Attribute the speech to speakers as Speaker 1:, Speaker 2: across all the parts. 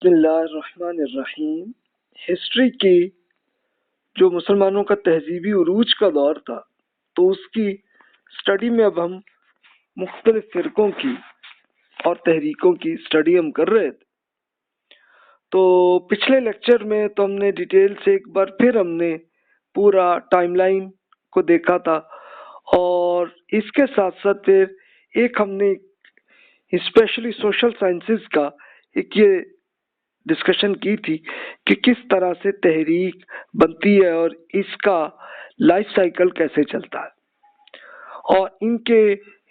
Speaker 1: بسم اللہ الرحمن الرحیم۔ ہسٹری کی جو مسلمانوں کا تہذیبی عروج کا دور تھا، تو اس کی اسٹڈی میں اب ہم مختلف فرقوں کی اور تحریکوں کی اسٹڈی ہم کر رہے تھے۔ تو پچھلے لیکچر میں تو ہم نے ڈیٹیل سے ایک بار پھر ہم نے پورا ٹائم لائن کو دیکھا تھا، اور اس کے ساتھ ساتھ پھر ایک ہم نے اسپیشلی سوشل سائنسز کا ایک یہ ڈسکشن کی تھی کہ کس طرح سے تحریک بنتی ہے اور اس کا لائف سائیکل کیسے چلتا ہے، اور ان کے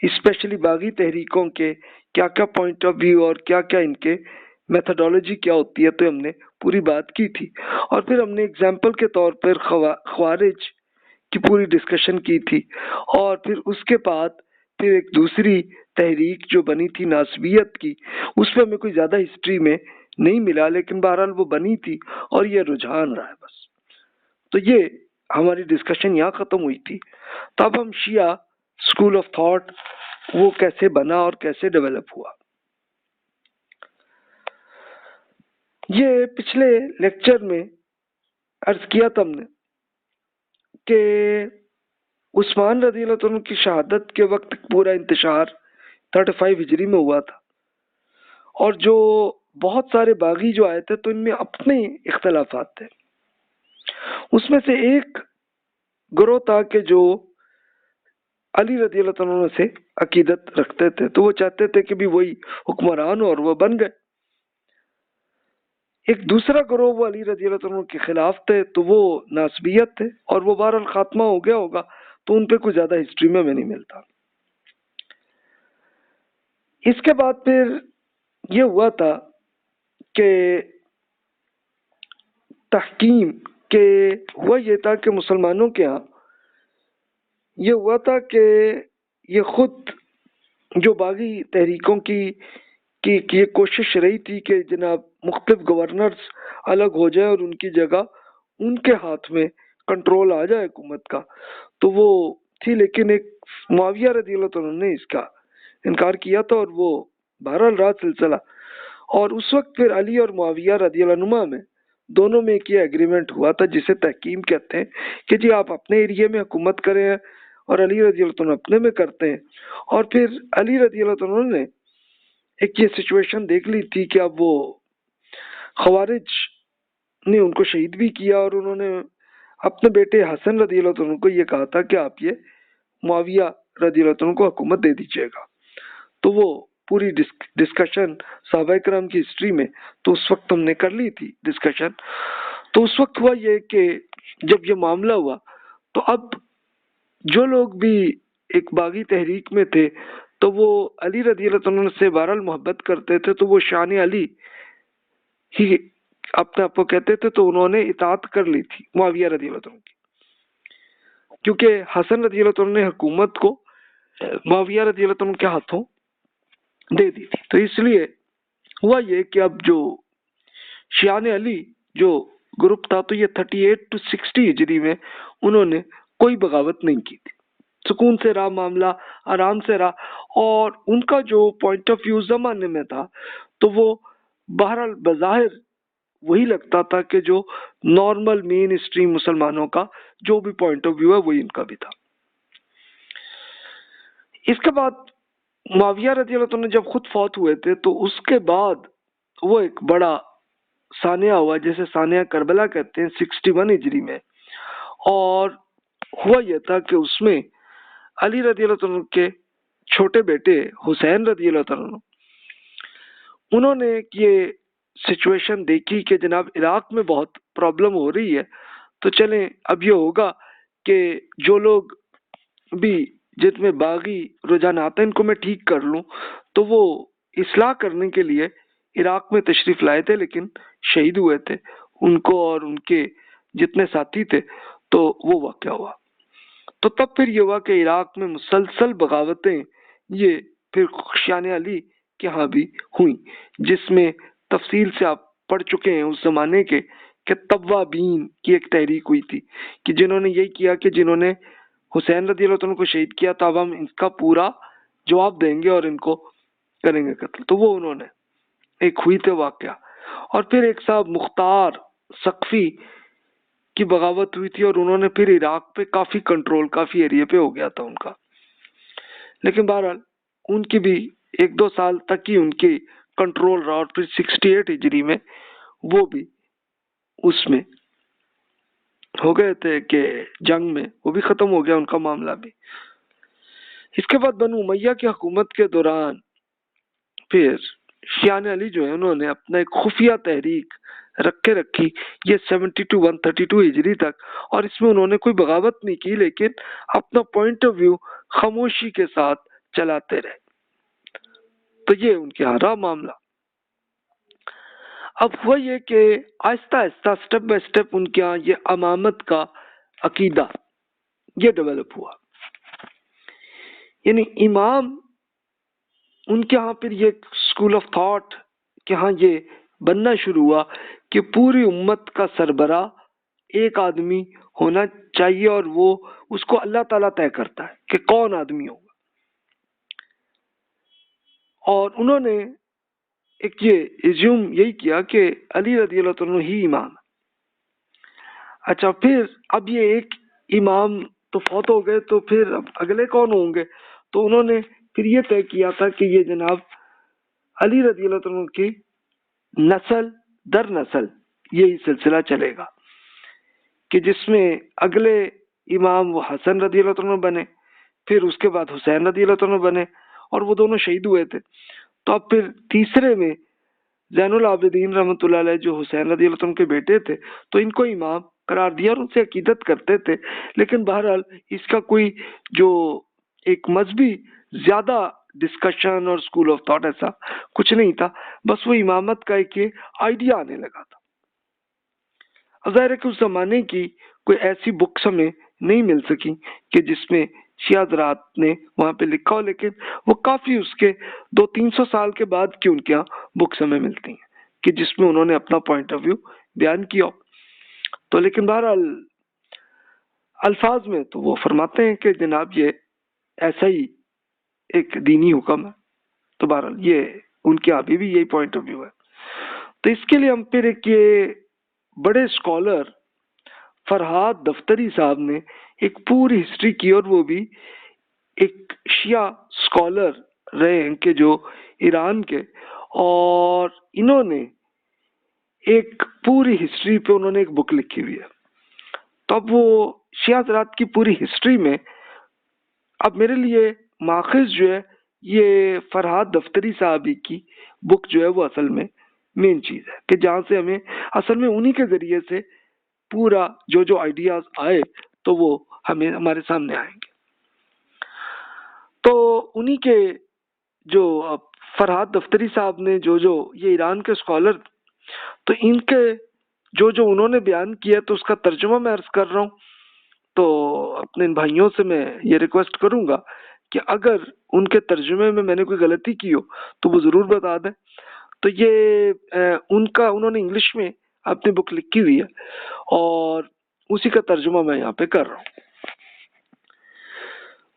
Speaker 1: اسپیشلی باغی تحریکوں کے کیا کیا پوائنٹ آف ویو اور کیا کیا ان کے میتھڈولوجی کیا ہوتی ہے، تو ہم نے پوری بات کی تھی۔ اور پھر ہم نے اگزامپل کے طور پر خوارج کی پوری ڈسکشن کی تھی، اور پھر اس کے بعد پھر ایک دوسری تحریک جو بنی تھی ناصبیت کی، اس پہ ہمیں کوئی زیادہ ہسٹری میں نہیں ملا، لیکن بہرحال وہ بنی تھی اور یہ رجحان رہا ہے بس۔ تو یہ ہماری ڈسکشن یہاں ختم ہوئی تھی۔ تو اب ہم شیعہ اسکول آف تھاٹ وہ کیسے بنا اور کیسے ڈیولپ ہوا، یہ پچھلے لیکچر میں عرض کیا تھا ہم نے کہ عثمان رضی اللہ عنہ کی شہادت کے وقت پورا انتشار 35 ہجری میں ہوا تھا، اور جو بہت سارے باغی جو آئے تھے تو ان میں اپنے اختلافات تھے۔ اس میں سے ایک گروہ تھا کہ جو علی رضی اللہ عنہ سے عقیدت رکھتے تھے، تو وہ چاہتے تھے کہ بھی وہی حکمران ہو، اور وہ بن گئے۔ ایک دوسرا گروہ وہ علی رضی اللہ عنہ کے خلاف تھے، تو وہ ناصبیت تھے، اور وہ بہرحال خاتمہ ہو گیا ہوگا، تو ان پہ کچھ زیادہ ہسٹری میں نہیں ملتا۔ اس کے بعد پھر یہ ہوا تھا کہ تحکیم کے ہوا یہ تھا کہ مسلمانوں کے ہاں یہ ہوا تھا کہ یہ خود جو باغی تحریکوں کی یہ کوشش رہی تھی کہ جناب مختلف گورنرز الگ ہو جائے اور ان کی جگہ ان کے ہاتھ میں کنٹرول آ جائے حکومت کا، تو وہ تھی۔ لیکن ایک معاویہ رضی اللہ عنہ نے اس کا انکار کیا تھا، اور وہ بہرحال رہا سلسلہ۔ اور اس وقت پھر علی اور معاویہ رضی اللہ عنہما میں دونوں میں ایک یہ ایگریمنٹ ہوا تھا جسے تحکیم کہتے ہیں کہ جی آپ اپنے ایریے میں حکومت کریں، اور علی رضی اللہ عنہ اپنے میں کرتے ہیں۔ اور پھر علی رضی اللہ عنہ نے ایک یہ سچویشن دیکھ لی تھی کہ اب وہ خوارج نے ان کو شہید بھی کیا، اور انہوں نے اپنے بیٹے حسن رضی اللہ عنہ کو یہ کہا تھا کہ آپ یہ معاویہ رضی اللہ عنہ کو حکومت دے دیجیے گا۔ تو وہ پوری ڈسکشن صحابہ کرام کی ہسٹری میں تو اس وقت ہم نے کر لی تھی ڈسکشن۔ تو اس وقت ہوا یہ کہ جب یہ معاملہ ہوا، تو اب جو لوگ بھی ایک باغی تحریک میں تھے تو وہ علی رضی اللہ عنہ سے بہرحال محبت کرتے تھے، تو وہ شان علی ہی اپنے آپ کو کہتے تھے، تو انہوں نے اطاعت کر لی تھی معاویہ رضی اللہ عنہ کی، کیونکہ حسن رضی اللہ عنہ نے حکومت کو معاویہ رضی اللہ عنہ کے ہاتھوں دے دی تھی۔ تو اس لیے ہوا یہ کہ اب جو شیعان علی جو گروپ تھا، تو یہ 38 to 60 ہجری میں انہوں نے کوئی بغاوت نہیں کی تھی، سکون سے رہا معاملہ، آرام سے رہا، اور ان کا جو پوائنٹ آف ویو زمانے میں تھا تو وہ بہرحال بظاہر وہی لگتا تھا کہ جو نارمل مین اسٹریم مسلمانوں کا جو بھی پوائنٹ آف ویو ہے وہی ان کا بھی تھا۔ اس کے بعد معاویہ رضی اللہ عنہ جب خود فوت ہوئے تھے، تو اس کے بعد وہ ایک بڑا سانحہ ہوا جیسے سانحہ کربلا کہتے ہیں 61 ہجری میں، اور ہوا یہ تھا کہ اس میں علی رضی اللہ عنہ کے چھوٹے بیٹے حسین رضی اللہ عنہ انہوں نے یہ سچویشن دیکھی کہ جناب عراق میں بہت پرابلم ہو رہی ہے، تو چلیں اب یہ ہوگا کہ جو لوگ بھی جن میں باغی رجحانات ہیں ان کو میں ٹھیک کر لوں۔ تو وہ اصلاح کرنے کے لیے عراق میں تشریف لائے تھے، لیکن شہید ہوئے تھے، ان کو اور ان کے جتنے ساتھی تھے، تو وہ واقعہ ہوا۔ تو تب پھر یہ ہوا کہ عراق میں مسلسل بغاوتیں یہ پھر شان علی کے ہاں بھی ہوئیں، جس میں تفصیل سے آپ پڑھ چکے ہیں اس زمانے کے کہ توابین کی ایک تحریک ہوئی تھی کہ جنہوں نے یہی کیا کہ جنہوں نے حسین رضی اللہ عنہ کو شہید کیا تو اب ہم ان کا پورا جواب دیں گے اور ان کو کریں گے قتل۔ تو وہ انہوں نے ایک ہوئی تھے واقعہ، اور پھر ایک صاحب مختار سقفی کی بغاوت ہوئی تھی اور انہوں نے پھر عراق پہ کافی کنٹرول کافی ایریا پہ ہو گیا تھا ان کا، لیکن بہرحال ان کی بھی 1-2 سال تک ہی ان کی کنٹرول رہا، اور پھر 68 ہجری میں وہ بھی اس میں ہو گئے تھے کہ جنگ میں وہ بھی ختم ہو گیا ان کا معاملہ بھی۔ اس کے بعد بنو امیہ کی حکومت کے دوران پھر شیعان علی جو ہے انہوں نے اپنا ایک خفیہ تحریک رکھی یہ 132 ہجری تک، اور اس میں انہوں نے کوئی بغاوت نہیں کی لیکن اپنا پوائنٹ آف ویو خاموشی کے ساتھ چلاتے رہے۔ تو یہ ان کے یہاں رہا معاملہ۔ اب ہوا یہ کہ آہستہ آہستہ اسٹیپ بائی اسٹیپ ان کے یہاں یہ امامت کا عقیدہ یہ ڈیولپ ہوا، یعنی امام ان کے ہاں پھر یہ اسکول آف تھاٹ کہ ہاں یہ بننا شروع ہوا کہ پوری امت کا سربراہ ایک آدمی ہونا چاہیے، اور وہ اس کو اللہ تعالیٰ طے کرتا ہے کہ کون آدمی ہوگا۔ اور انہوں نے ایک یہ ایزیوم یہی کیا کہ علی رضی اللہ عنہ ہی امام۔ اچھا، پھر اب یہ ایک امام تو فوت ہو گئے، تو پھر اب اگلے کون ہوں گے؟ تو انہوں نے پھر یہ طے کیا تھا کہ یہ جناب علی رضی اللہ عنہ کی نسل در نسل یہی سلسلہ چلے گا، کہ جس میں اگلے امام وہ حسن رضی اللہ عنہ بنے، پھر اس کے بعد حسین رضی اللہ عنہ بنے، اور وہ دونوں شہید ہوئے تھے۔ تو اب پھر تیسرے میں زین العابدین رحمۃ اللہ علیہ جو حسین رضی اللہ عنہ کے بیٹے تھے، تو ان کو امام قرار دیا اور ان سے عقیدت کرتے تھے، لیکن بہرحال اس کا کوئی جو ایک مذہبی زیادہ ڈسکشن اور اسکول آف تھاٹ ایسا کچھ نہیں تھا، بس وہ امامت کا ایک آئیڈیا آنے لگا تھا۔ اب ظاہر ہے کہ اس زمانے کی کوئی ایسی بکس ہمیں نہیں مل سکی کہ جس میں شیعہ حضرات نے وہاں پہ لکھا ہو، لیکن وہ کافی اس کے 200-300 سال کے بعد کی ان کے یہاں بکس ہمیں ملتی ہیں کہ جس میں انہوں نے اپنا پوائنٹ آف ویو بیان کیا ہو۔ تو لیکن بہرحال الفاظ میں تو وہ فرماتے ہیں کہ جناب یہ ایسا ہی ایک دینی حکم ہے، تو بہرحال یہ ان کے ابھی بھی یہی پوائنٹ آف ویو ہے۔ تو اس کے لیے ہم پھر ایک یہ بڑے اسکالر فرحات دفتری صاحب نے ایک پوری ہسٹری کی، اور وہ بھی ایک شیعہ اسکالر رہے ہیں کہ جو ایران کے، اور انہوں نے ایک پوری ہسٹری پہ انہوں نے ایک بک لکھی ہوئی ہے۔ تو اب وہ شیعہ حضرات کی پوری ہسٹری میں اب میرے لیے ماخذ جو ہے یہ فرحات دفتری صاحبی کی بک جو ہے وہ اصل میں مین چیز ہے، کہ جہاں سے ہمیں اصل میں انہی کے ذریعے سے پورا جو آئیڈیاز آئے تو وہ ہمیں ہمارے سامنے آئیں گے۔ تو انہی کے جو فرحات دفتری صاحب نے جو یہ ایران کے اسکالر، تو ان کے جو انہوں نے بیان کیا تو اس کا ترجمہ میں عرض کر رہا ہوں۔ تو اپنے ان بھائیوں سے میں یہ ریکویسٹ کروں گا کہ اگر ان کے ترجمے میں نے کوئی غلطی کی ہو تو وہ ضرور بتا دیں۔ تو یہ انہوں نے انگلش میں اپنی بک لکھی ہوئی ہے، اور اسی کا ترجمہ میں یہاں پہ کر رہا ہوں۔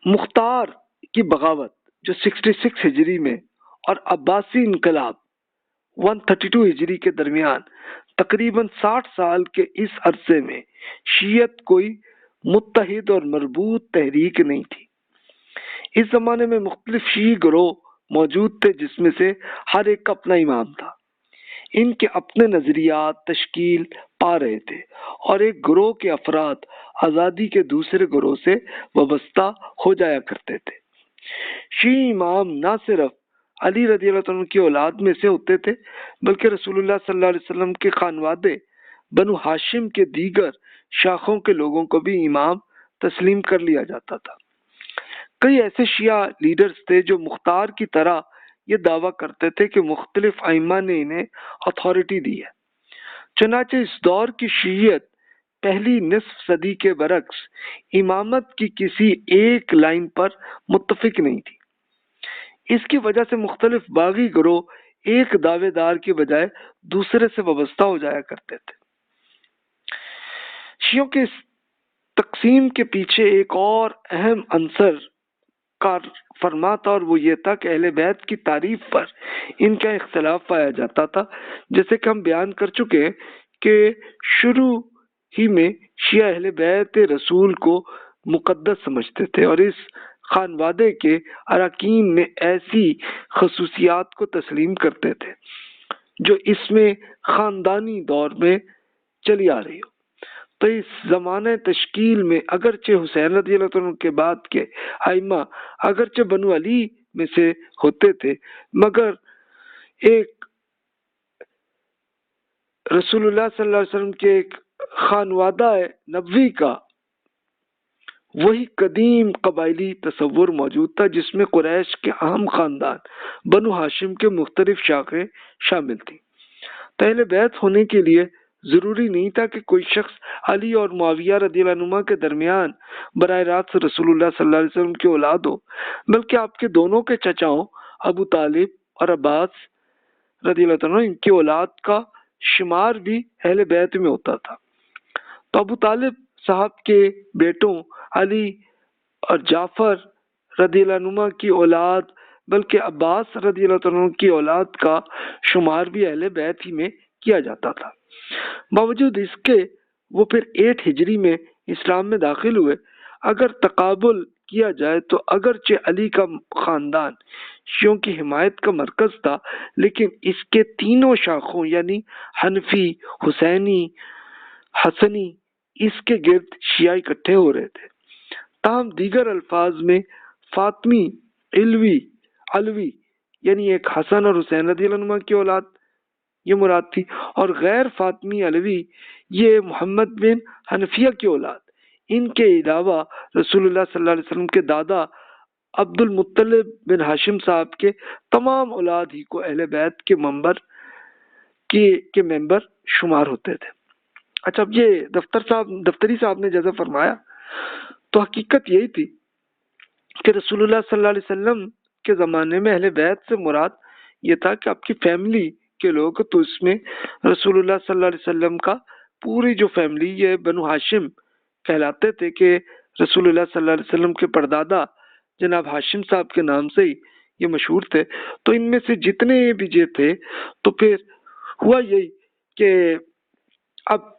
Speaker 1: مختار کی بغاوت جو 66 ہجری میں اور عباسی انقلاب 132 ہجری کے درمیان تقریباً 60 سال کے اس عرصے میں شیعت کوئی متحد اور مربوط تحریک نہیں تھی۔ اس زمانے میں مختلف شیعی گروہ موجود تھے جس میں سے ہر ایک کا اپنا امام تھا۔ ان کے اپنے نظریات تشکیل پا رہے تھے، اور ایک گروہ کے افراد آزادی کے دوسرے گروہ سے وابستہ ہو جایا کرتے تھے۔ شیعی امام نہ صرف علی رضی اللہ عنہ کی اولاد میں سے ہوتے تھے، بلکہ رسول اللہ صلی اللہ علیہ وسلم کے خانوادے بنو ہاشم کے دیگر شاخوں کے لوگوں کو بھی امام تسلیم کر لیا جاتا تھا۔ کئی ایسے شیعہ لیڈرز تھے جو مختار کی طرح یہ دعویٰ کرتے تھے کہ مختلف ائمہ نے انہیں اتھارٹی دی ہے۔ چنانچہ اس دور کی شیعیت پہلی نصف صدی کے برعکس امامت کی کسی ایک لائن پر متفق نہیں تھی۔ اس کی وجہ سے مختلف باغی گروہ ایک دعوے دار کی بجائے دوسرے سے وابستہ ہو جایا کرتے تھے۔ شیعوں کے اس تقسیم کے پیچھے ایک اور اہم عنصر کار فرما تھا، اور وہ یہ تھا کہ اہل بیت کی تعریف پر ان کا اختلاف پایا جاتا تھا. جیسے کہ ہم بیان کر چکے ہیں کہ شروع ہی میں شیعہ اہل بیت رسول کو مقدس سمجھتے تھے، اور اس خانوادے کے اراکین میں ایسی خصوصیات کو تسلیم کرتے تھے جو اس میں خاندانی دور میں چلی آ رہی ہو. تو اس زمانہ تشکیل میں اگرچہ حسین رضی اللہ عنہ کے بعد کے ائمہ اگرچہ بنو علی میں سے ہوتے تھے، مگر ایک رسول اللہ صلی اللہ علیہ وسلم کے ایک خانوادہ نبوی کا وہی قدیم قبائلی تصور موجود تھا جس میں قریش کے اہم خاندان بنو ہاشم کے مختلف شاخیں شامل تھیں. اہل بیت ہونے کے لیے ضروری نہیں تھا کہ کوئی شخص علی اور معاویہ رضی اللہ عنہما کے درمیان براہ راست رسول اللہ صلی اللہ علیہ وسلم کی اولاد ہو، بلکہ آپ کے دونوں کے چچاؤں ابو طالب اور عباس رضی اللہ عنہ ان کی اولاد کا شمار بھی اہل بیت میں ہوتا تھا. تو ابو طالب صاحب کے بیٹوں علی اور جعفر رضی اللہ عنہما کی اولاد بلکہ عباس رضی اللہ عنہ کی اولاد کا شمار بھی اہل بیت ہی میں کیا جاتا تھا. باوجود اس کے وہ پھر 8 ہجری میں اسلام میں داخل ہوئے. اگر تقابل کیا جائے تو اگرچہ علی کا خاندان شیعوں کی حمایت کا مرکز تھا، لیکن اس کے تینوں شاخوں یعنی حنفی، حسینی، حسنی اس کے گرد شیعہ اکٹھے ہو رہے تھے. تاہم دیگر الفاظ میں فاطمی، علوی یعنی ایک حسن اور حسین رضی اللہ عنہ کی اولاد یہ مراد تھی، اور غیر فاطمی علوی یہ محمد بن حنفیہ کی اولاد. ان کے علاوہ رسول اللہ صلی اللہ علیہ وسلم کے دادا عبد المطلب بن ہاشم صاحب کے تمام اولاد ہی کو اہل بیت کے ممبر شمار ہوتے تھے. اچھا، اب یہ دفتری صاحب نے جیسا فرمایا تو حقیقت یہی تھی کہ رسول اللہ صلی اللہ علیہ وسلم کے زمانے میں اہل بیت سے مراد یہ تھا کہ آپ کی فیملی کے لوگ، تو اس میں رسول اللہ صلی اللہ علیہ وسلم کا پوری جو فیملی یہ بنو ہاشم کہلاتے تھے کہ رسول اللہ صلی اللہ علیہ وسلم کے پردادا جناب ہاشم صاحب کے نام سے ہی یہ مشہور تھے. تو ان میں سے جتنے بھی یہ تھے تو پھر ہوا یہی کہ اب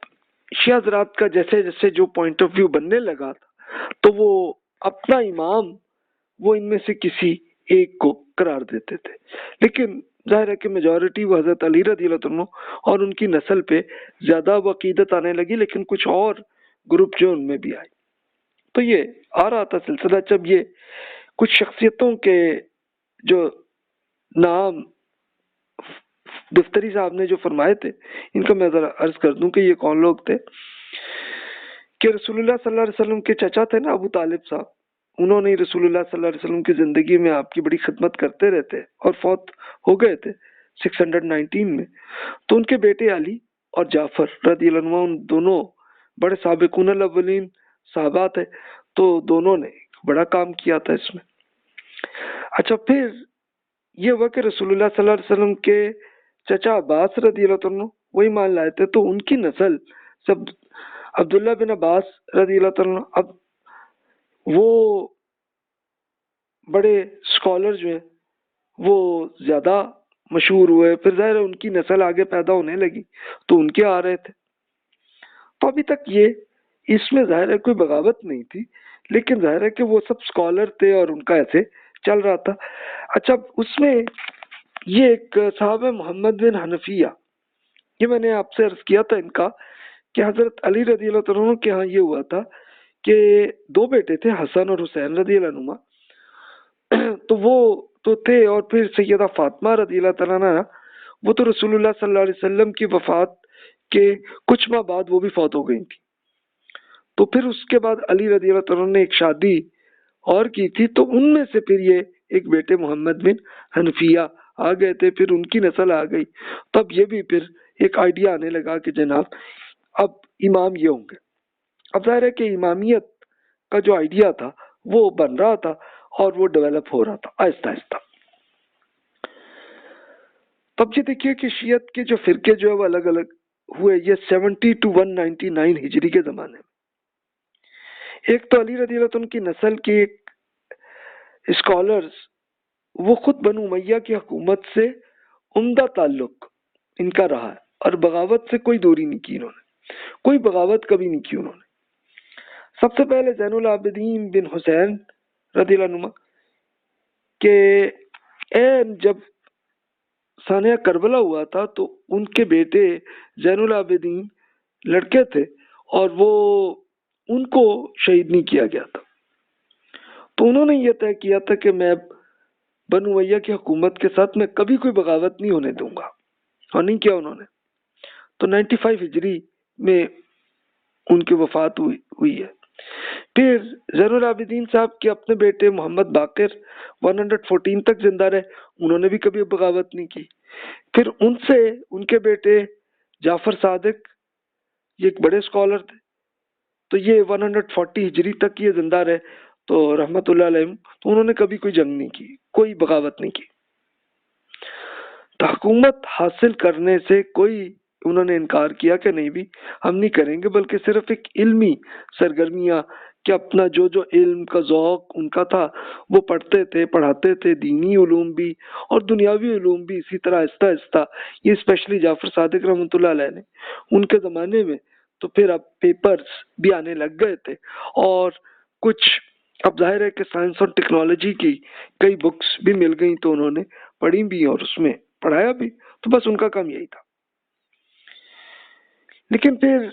Speaker 1: شیعہ حضرات کا جیسے جیسے جو پوائنٹ آف ویو بننے لگا تھا تو وہ اپنا امام وہ ان میں سے کسی ایک کو قرار دیتے تھے، لیکن ظاہر ہے کہ میجورٹی وہ حضرت علی رضی اللہ عنہ اور ان کی نسل پہ زیادہ عقیدت آنے لگی، لیکن کچھ اور گروپ جو ان میں بھی آئے. تو یہ آ رہا تھا سلسلہ. جب یہ کچھ شخصیتوں کے جو نام دفتری صاحب نے جو فرمائے تھے ان کا میں ذرا عرض کر دوں کہ یہ کون لوگ تھے. کہ رسول اللہ صلی اللہ علیہ وسلم کے چچا تھے نا ابو طالب صاحب، انہوں نے رسول اللہ صلی اللہ علیہ وسلم کی زندگی میں آپ کی بڑی خدمت کرتے رہتے اور فوت ہو گئے تھے 619 میں. تو ان کے بیٹے علی اور جعفر رضی اللہ عنہ ان دونوں بڑے سابقون الاولین صحابہ تھے، تو دونوں نے بڑا کام کیا تھا اس میں. اچھا، پھر یہ ہوا کہ رسول اللہ صلی اللہ علیہ وسلم کے چچا عباس رضی اللہ عنہ وہی مان لائے تھے، تو ان کی نسل سب عبداللہ بن عباس رضی اللہ عنہ اب وہ بڑے اسکالر جو ہیں وہ زیادہ مشہور ہوئے، پھر ظاہر ان کی نسل آگے پیدا ہونے لگی تو ان کے آ رہے تھے. تو ابھی تک یہ اس میں ظاہر ہے کوئی بغاوت نہیں تھی، لیکن ظاہر ہے کہ وہ سب اسکالر تھے اور ان کا ایسے چل رہا تھا. اچھا، اس میں یہ ایک صاحب محمد بن حنفیہ، یہ میں نے آپ سے عرض کیا تھا ان کا کہ حضرت علی رضی اللہ عنہ کے ہاں یہ ہوا تھا کہ 2 بیٹے تھے حسن اور حسین رضی اللہ عنہ، تو وہ تو تھے، اور پھر سیدہ فاطمہ رضی اللہ عنہ وہ تو رسول اللہ صلی اللہ علیہ وسلم کی وفات کے کچھ ماہ بعد وہ بھی فوت ہو گئی تھی. تو پھر اس کے بعد علی رضی اللہ عنہ نے ایک شادی اور کی تھی، تو ان میں سے پھر یہ ایک بیٹے محمد بن حنفیہ آ گئے تھے، پھر ان کی نسل آ گئی. تب یہ بھی پھر ایک آئیڈیا آنے لگا کہ جناب اب امام یہ ہوں گے. اب ظاہر ہے کہ امامیت کا جو آئیڈیا تھا وہ بن رہا تھا اور وہ ڈیولپ ہو رہا تھا آہستہ آہستہ. تب یہ دیکھیے کہ شیعت کے جو فرقے جو ہے وہ الگ الگ ہوئے، یہ 70 to 199 ہجری کے زمانے میں. ایک تو علی رضی اللہ عنہ کی نسل کی ایک اسکالرز وہ خود بنو امیہ کی حکومت سے عمدہ تعلق ان کا رہا ہے، اور بغاوت سے کوئی دوری نہیں کی انہوں نے، کوئی بغاوت کبھی نہیں کی انہوں نے۔ سب سے پہلے زین العابدین بن حسین رضی اللہ عنہ کہ جب سانحہ کربلا ہوا تھا تو ان کے بیٹے زین العابدین لڑکے تھے اور وہ ان کو شہید نہیں کیا گیا تھا، تو انہوں نے یہ طے کیا تھا کہ میں بنو امیہ کی حکومت کے ساتھ میں کبھی کوئی بغاوت نہیں ہونے دوں گا، اور نہیں کیا انہوں نے۔ تو 95 ہجری میں ان کی وفات ہوئی ہے۔ پھر زین العابدین صاحب کے اپنے بیٹے محمد باقر 114 تک زندہ رہے، انہوں نے بھی کبھی بغاوت نہیں کی۔ پھر ان سے ان کے بیٹے جعفر صادق، یہ ایک بڑے اسکالر تھے، تو یہ 140 ہجری تک یہ زندہ رہے، تو رحمت اللہ علیہ، تو انہوں نے کبھی کوئی جنگ نہیں کی، کوئی بغاوت نہیں کی۔ تو حکومت حاصل کرنے سے کوئی انہوں نے انکار کیا کہ نہیں بھی ہم نہیں کریں گے، بلکہ صرف ایک علمی سرگرمیاں کہ اپنا جو علم کا ذوق ان کا تھا وہ پڑھتے تھے، پڑھاتے تھے، دینی علوم بھی اور دنیاوی علوم بھی اسی طرح آہستہ آہستہ۔ یہ اسپیشلی جعفر صادق رحمۃ اللہ علیہ نے ان کے زمانے میں تو پھر اب پیپرز بھی آنے لگ گئے تھے، اور کچھ اب ظاہر ہے کہ سائنس اور ٹیکنالوجی کی کئی بکس بھی مل گئیں تو انہوں نے پڑھی بھی اور اس میں پڑھایا بھی، تو بس ان کا کام یہی تھا۔ لیکن پھر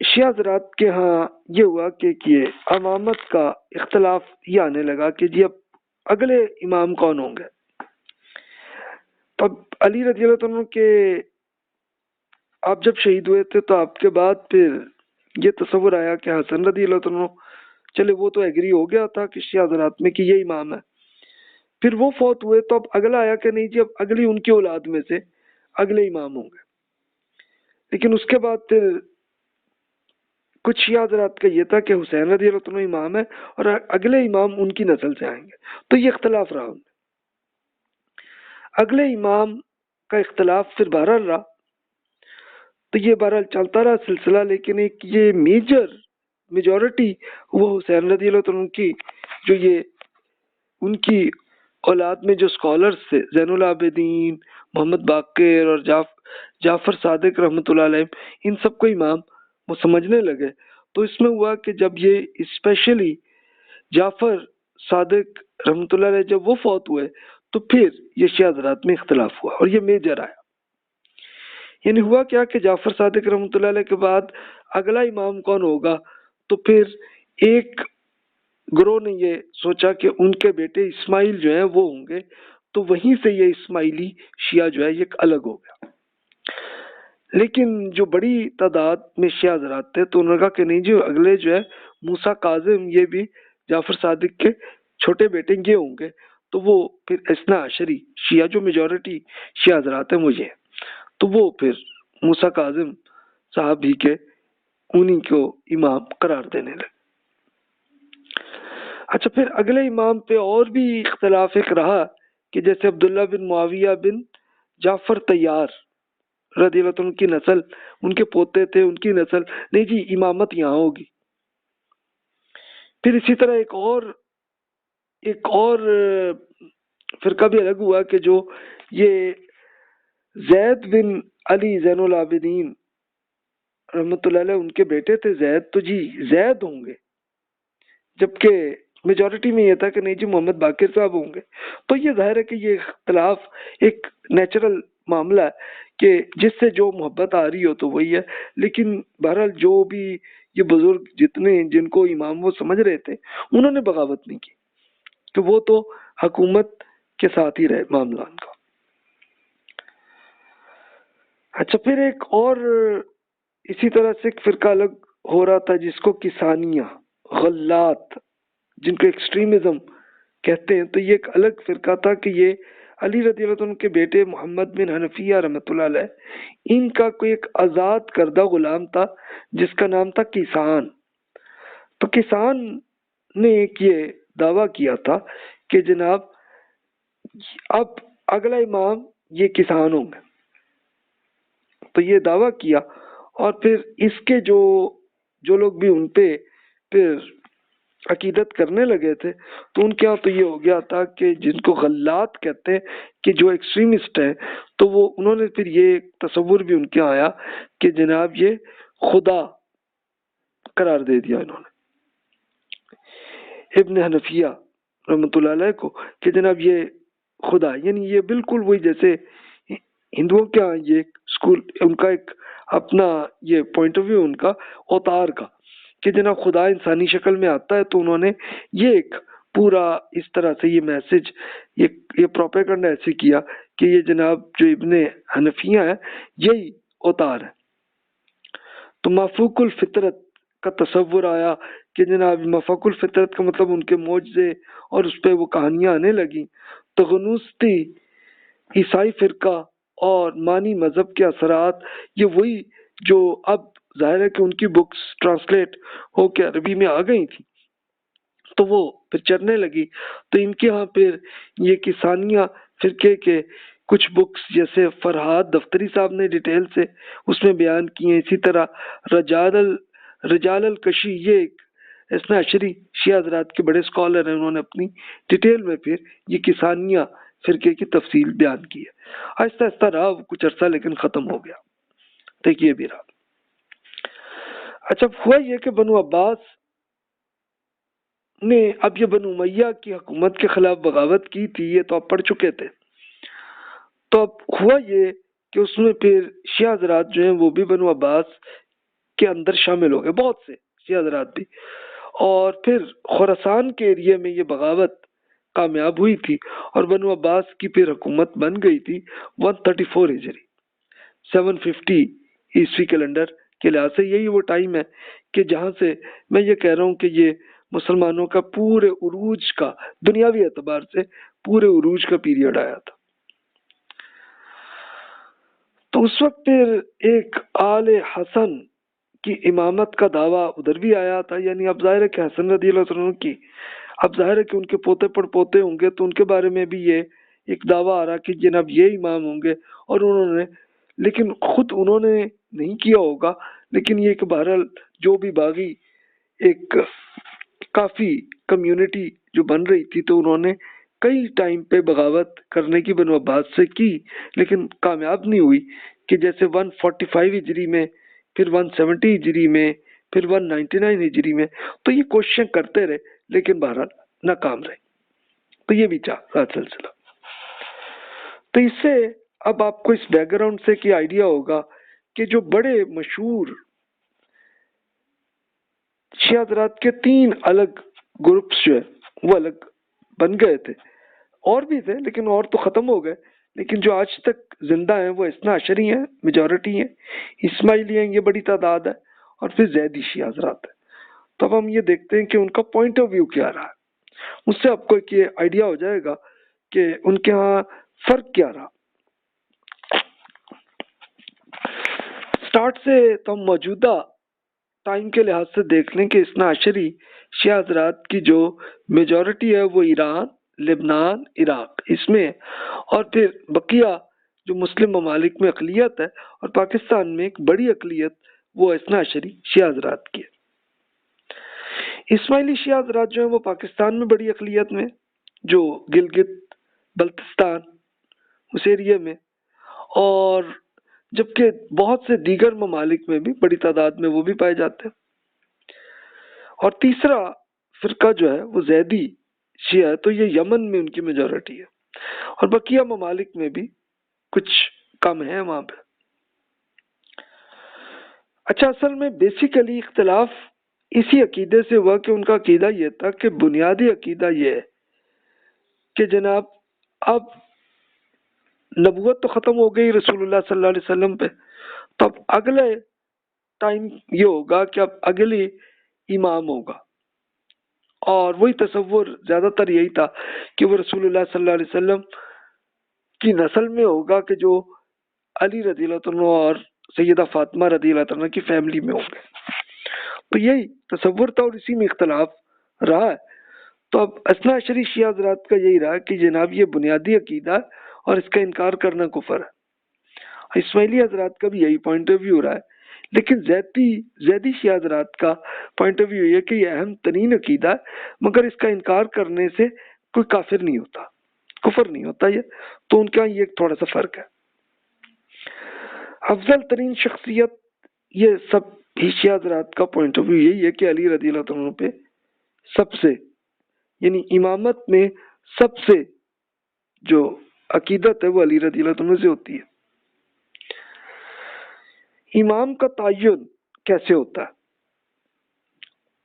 Speaker 1: شیعہ حضرات کے ہاں یہ ہوا کہ امامت کا اختلاف یہ آنے لگا کہ جی اب اگلے امام کون ہوں گے۔ تو اب علی رضی اللہ عنہ کے آپ جب شہید ہوئے تھے تو آپ کے بعد پھر یہ تصور آیا کہ حسن رضی اللہ عنہ، چلے وہ تو ایگری ہو گیا تھا کہ شیعہ حضرات میں کہ یہ امام ہے، پھر وہ فوت ہوئے تو اب اگلا آیا کہ نہیں جی اب اگلی ان کی اولاد میں سے اگلے امام ہوں گے۔ لیکن اس کے بعد پھر کچھ شیعہ حضرات کا یہ تھا کہ حسین رضی اللہ عنہ امام ہے اور اگلے امام ان کی نسل سے آئیں گے، تو یہ اختلاف رہا ان میں۔ اگلے امام کا اختلاف پھر بہرحال رہا، تو یہ بہرحال چلتا رہا سلسلہ، لیکن ایک یہ میجورٹی وہ حسین رضی اللہ عنہ کی، جو یہ ان کی اولاد میں جو اسکالرز تھے زین العابدین، محمد باقر اور جعفر صادق رحمۃ اللہ علیہ، ان سب کو امام وہ سمجھنے لگے۔ تو اس میں ہوا کہ جب یہ اسپیشلی جعفر صادق رحمۃ اللہ علیہ جب وہ فوت ہوئے تو پھر یہ شیعہ حضرات میں اختلاف ہوا اور یہ میجر آیا۔ یعنی ہوا کیا کہ جعفر صادق رحمۃ اللہ علیہ کے بعد اگلا امام کون ہوگا، تو پھر ایک گروہ نے یہ سوچا کہ ان کے بیٹے اسماعیل جو ہیں وہ ہوں گے، تو وہیں سے یہ اسماعیلی شیعہ جو ہے یہ الگ ہو گیا۔ لیکن جو بڑی تعداد میں شیعہ حضرات تھے تو انہوں نے کہا کہ نہیں جی اگلے جو ہے موسیٰ کاظم، یہ بھی جعفر صادق کے چھوٹے بیٹے یہ ہوں گے، تو وہ پھر اثنا عشری شیعہ جو میجورٹی شیعہ حضرات ہیں وہ یہ، تو وہ پھر موسیٰ کاظم صاحب ہی کے انہی کو امام قرار دینے لگے۔ اچھا، پھر اگلے امام پہ اور بھی اختلاف ایک رہا کہ جیسے عبداللہ بن معاویہ بن جعفر طیار رضی اللہ عنہ کی نسل، ان کے پوتے تھے، ان کی نسل نہیں جی امامت یہاں ہوگی۔ پھر اسی طرح ایک اور فرقہ بھی الگ ہوا کہ جو یہ زید بن علی زین العابدین رحمۃ اللہ علیہ ان کے بیٹے تھے زید، تو جی زید ہوں گے، جبکہ میجورٹی میں یہ تھا کہ نہیں جی محمد باقر صاحب ہوں گے۔ تو یہ ظاہر ہے کہ یہ اختلاف ایک نیچرل معاملہ ہے کہ جس سے جو محبت آ رہی ہو تو وہی ہے، لیکن بہرحال جو بھی یہ بزرگ جتنے جن کو امام وہ سمجھ رہے تھے انہوں نے بغاوت نہیں کی، کہ وہ تو حکومت کے ساتھ ہی رہے معاملہ ان کا۔ اچھا، پھر ایک اور اسی طرح سے ایک فرقہ الگ ہو رہا تھا جس کو کسانیہ غلات، جن کو ایکسٹریمزم کہتے ہیں، تو یہ ایک الگ فرقہ تھا کہ یہ علی رضی اللہ عنہ کے بیٹے محمد بن حنفیہ رحمۃ اللہ علیہ، ان کا کوئی ایک آزاد کردہ غلام تھا جس کا نام تھا کسان۔ تو کسان نے ایک یہ دعویٰ کیا تھا کہ جناب اب اگلا امام یہ کسان ہوں گے، تو یہ دعویٰ کیا، اور پھر اس کے جو لوگ بھی ان پہ پھر عقیدت کرنے لگے تھے تو ان کے یہاں تو یہ ہو گیا تھا کہ جن کو غلات کہتے ہیں کہ جو ایکسٹریمسٹ ہیں، تو وہ انہوں نے پھر یہ تصور بھی ان کے یہاں آیا کہ جناب یہ خدا قرار دے دیا انہوں نے ابن حنفیہ رحمۃ اللہ علیہ کو کہ جناب یہ خدا، یعنی یہ بالکل وہی جیسے ہندوؤں کے ہاں یہ اسکول ان کا ایک اپنا یہ پوائنٹ آف ویو ان کا اوتار کا کہ جناب خدا انسانی شکل میں آتا ہے، تو انہوں نے یہ ایک پورا اس طرح سے یہ میسج یہ پروپیگنڈا ایسے کیا کہ یہ جناب جو ابن حنفیہ ہے یہی اوتار ہے۔ تو مافوق الفطرت کا تصور آیا کہ جناب مافوق الفطرت کا مطلب ان کے معجزے اور اس پہ وہ کہانیاں آنے لگیں۔ تو غنوصی عیسائی فرقہ اور مانی مذہب کے اثرات یہ وہی جو اب ظاہر ہے کہ ان کی بکس ٹرانسلیٹ ہو کے عربی میں آ گئی تھی تو وہ پھر چلنے لگی۔ تو ان کے ہاں پھر یہ کسانیہ فرقے کے کچھ بکس جیسے فرحات دفتری صاحب نے ڈیٹیل سے اس میں بیان کی ہیں، اسی طرح رجال الکشی یہ ایک اثنا عشری شیعہ حضرات کے بڑے اسکالر ہیں، انہوں نے اپنی ڈیٹیل میں پھر یہ کسانیہ فرقے کی تفصیل بیان کی ہے۔ آہستہ آہستہ رہا کچھ عرصہ لیکن ختم ہو گیا، دیکھیے بھی رہا۔ اچھا ہوا یہ کہ بنو عباس نے اب یہ بنو امیہ کی حکومت کے خلاف بغاوت کی تھی، یہ تو آپ پڑھ چکے تھے۔ تو اب ہوا یہ کہ اس میں پھر شیعہ حضرات جو ہیں وہ بھی بنو عباس کے اندر شامل ہو گئے، بہت سے شیعہ حضرات بھی، اور پھر خراسان کے ایریے میں یہ بغاوت کامیاب ہوئی تھی اور بنو عباس کی پھر حکومت بن گئی تھی 134 ہجری 750 عیسوی کیلنڈر کے لحاظ سے۔ یہی وہ ٹائم ہے کہ جہاں سے میں یہ کہہ رہا ہوں کہ یہ مسلمانوں کا پورے عروج کا دنیاوی اعتبار سے پورے عروج کا پیریڈ آیا تھا۔ تو اس وقت پھر ایک آل حسن کی امامت کا دعویٰ ادھر بھی آیا تھا، یعنی اب ظاہر ہے کہ حسن رضی اللہ عنہ کی اب ظاہر ہے کہ ان کے پوتے پڑ پوتے ہوں گے تو ان کے بارے میں بھی یہ ایک دعویٰ آ رہا کہ جناب یہ امام ہوں گے، اور انہوں نے لیکن خود انہوں نے نہیں کیا ہوگا، لیکن یہ کہ بہرحال جو بھی باغی ایک کافی کمیونٹی جو بن رہی تھی تو انہوں نے کئی ٹائم پہ بغاوت کرنے کی بنو عباس سے کی لیکن کامیاب نہیں ہوئی، کہ جیسے 145 ہجری میں، پھر 170 ہجری میں، پھر 199 ہجری میں، تو یہ کوششیں کرتے رہے لیکن بہرحال ناکام رہے۔ تو یہ بھی چاہتا سلسلہ۔ تو اس سے اب آپ کو اس بیک گراؤنڈ سے کی آئیڈیا ہوگا کہ جو بڑے مشہور شیعہ حضرات کے 3 الگ گروپس جو ہے وہ الگ بن گئے تھے، اور بھی تھے لیکن اور تو ختم ہو گئے، لیکن جو آج تک زندہ ہیں وہ اثنا عشری ہیں، میجورٹی ہیں، اسماعیلی ہیں، یہ بڑی تعداد ہے، اور پھر زیدی شیعہ حضرات ہیں۔ تو اب ہم یہ دیکھتے ہیں کہ ان کا پوائنٹ آف ویو کیا رہا ہے، اس سے آپ کو ایک یہ آئیڈیا ہو جائے گا کہ ان کے ہاں فرق کیا رہا۔ سٹارٹ سے تو ہم موجودہ ٹائم کے لحاظ سے دیکھ لیں کہ اثنا عشری شیعہ حضرات کی جو میجورٹی ہے وہ ایران، لبنان، عراق اس میں، اور پھر بقیہ جو مسلم ممالک میں اقلیت ہے، اور پاکستان میں ایک بڑی اقلیت وہ اثنا عشری شیعہ حضرات کی ہے۔ اسماعیلی شیعہ حضرات جو ہیں وہ پاکستان میں بڑی اقلیت میں، جو گلگت بلتستان اس ایریے میں، اور جبکہ بہت سے دیگر ممالک میں بھی بڑی تعداد میں وہ بھی پائے جاتے ہیں۔ اور تیسرا فرقہ جو ہے وہ زیدی شیعہ ہے، تو یہ یمن میں ان کی میجورٹی ہے، اور بقیہ ممالک میں بھی کچھ کم ہیں وہاں پہ۔ اچھا اصل میں بیسیکلی اختلاف اسی عقیدے سے ہوا کہ ان کا عقیدہ یہ تھا کہ بنیادی عقیدہ یہ ہے کہ جناب اب نبوت تو ختم ہو گئی رسول اللہ صلی اللہ علیہ وسلم پہ، تو اب اگلے ٹائم یہ ہوگا کہ اب اگلی امام ہوگا، اور وہی تصور زیادہ تر یہی تھا کہ وہ رسول اللہ صلی اللہ علیہ وسلم کی نسل میں ہوگا کہ جو علی رضی اللہ عنہ اور سیدہ فاطمہ رضی اللہ عنہ کی فیملی میں ہوں گے۔ تو یہی تصور تھا اور اسی میں اختلاف رہا ہے۔ تو اب اثنا عشری شیعہ حضرات کا یہی رہا کہ جناب یہ بنیادی عقیدہ ہے اور اس کا انکار کرنا کفر ہے۔ اسماعیلی حضرات کا بھی یہی پوائنٹ آف ویو رہا ہے، لیکن زیدی شیعہ حضرات کا پوائنٹ آف ویو یہ کہ یہ اہم ترین عقیدہ ہے، مگر اس کا انکار کرنے سے کوئی کافر نہیں ہوتا، کفر نہیں ہوتا یہ، تو ان کا یہ تھوڑا سا فرق ہے۔ افضل ترین شخصیت، یہ سب ہی شیعہ حضرات کا پوائنٹ آف ویو یہی ہے کہ علی رضی اللہ عنہ پہ سب سے، یعنی امامت میں سب سے جو عقیدت ہے وہ علی رضی اللہ عنہ سے ہوتی ہے۔ امام کا تعین کیسے ہوتا ہے؟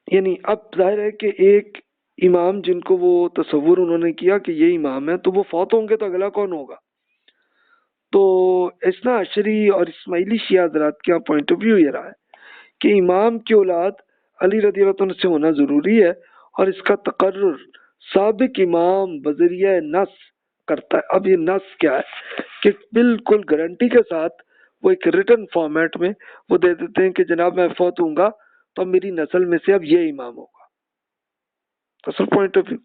Speaker 1: یعنی اب ظاہر ہے کہ ایک امام جن کو وہ تصور انہوں نے کیا کہ یہ امام ہے، تو وہ فوت ہوں گے تو اگلا کون ہوگا؟ تو اثنا عشری اور اسماعیلی شیعہ حضرات کا پوائنٹ آف ویو یہ رہا ہے کہ امام کی اولاد علی رضی اللہ عنہ سے ہونا ضروری ہے، اور اس کا تقرر سابق امام بذریعہ نص کرتا ہے۔ اب یہ نص کیا ہے کہ بالکل گارنٹی کے ساتھ وہ ایک ریٹن فارمیٹ میں وہ دے دیتے ہیں کہ جناب میں فوت ہوں گا تو میری نسل میں سے اب یہ امام ہوگا۔ اصل پوائنٹ آف ویو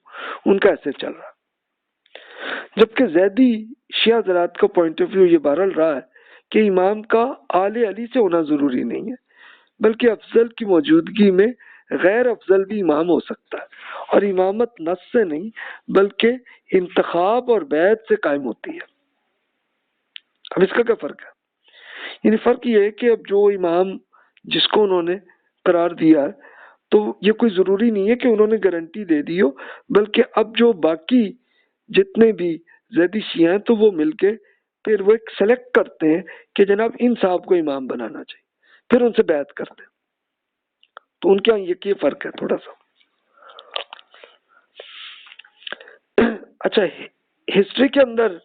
Speaker 1: ان کا ایسے چل رہا ہے، جبکہ زیدی شیعہ حضرات کا پوائنٹ آف ویو یہ بہرحال رہا ہے کہ امام کا آل علی سے ہونا ضروری نہیں ہے، بلکہ افضل کی موجودگی میں غیر افضل بھی امام ہو سکتا ہے، اور امامت نص سے نہیں بلکہ انتخاب اور بیعت سے قائم ہوتی ہے۔ اب اس کا کیا فرق ہے؟ یعنی فرق یہ ہے کہ اب جو امام جس کو انہوں نے قرار دیا ہے تو یہ کوئی ضروری نہیں ہے کہ انہوں نے گارنٹی دے دی ہو، بلکہ اب جو باقی جتنے بھی زیدی شیعہ ہیں تو وہ مل کے پھر وہ ایک سلیکٹ کرتے ہیں کہ جناب ان صاحب کو امام بنانا چاہیے، پھر ان سے بیعت کرتے ہیں۔ تو ان کے یہ فرق ہے تھوڑا سا۔ اچھا، ہسٹری کے اندر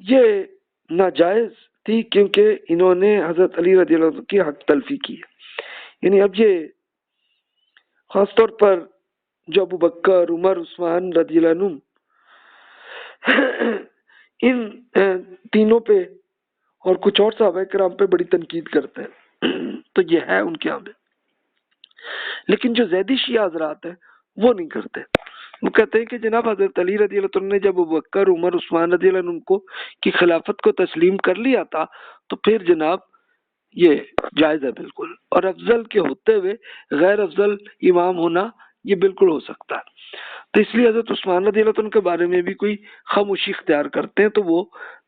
Speaker 1: یہ ناجائز تھی کیونکہ انہوں نے حضرت علی رضی اللہ عنہ کی حق تلفی کی ہے۔ یعنی اب یہ خاص طور پر جو ابو بکر، عمر، عثمان رضی اللہ عنہ ان تینوں پہ اور کچھ اور صحابہ کرام پہ بڑی تنقید کرتے ہیں، تو یہ ہے ان کے یہاں پہ۔ لیکن جو زیدی شیعہ حضرات ہیں وہ نہیں کرتے، وہ کہتے ہیں کہ جناب حضرت علی رضی اللہ عنہ نے جب ابو بکر، عمر، عثمان رضی اللہ عنہ کو کی خلافت کو تسلیم کر لیا تھا تو پھر جناب یہ جائز ہے بالکل، اور افضل کے ہوتے ہوئے غیر افضل امام ہونا یہ بالکل ہو سکتا ہے۔ تو اس لیے حضرت عثمان رضی اللہ عنہ کے بارے میں بھی کوئی خاموشی اختیار کرتے ہیں تو وہ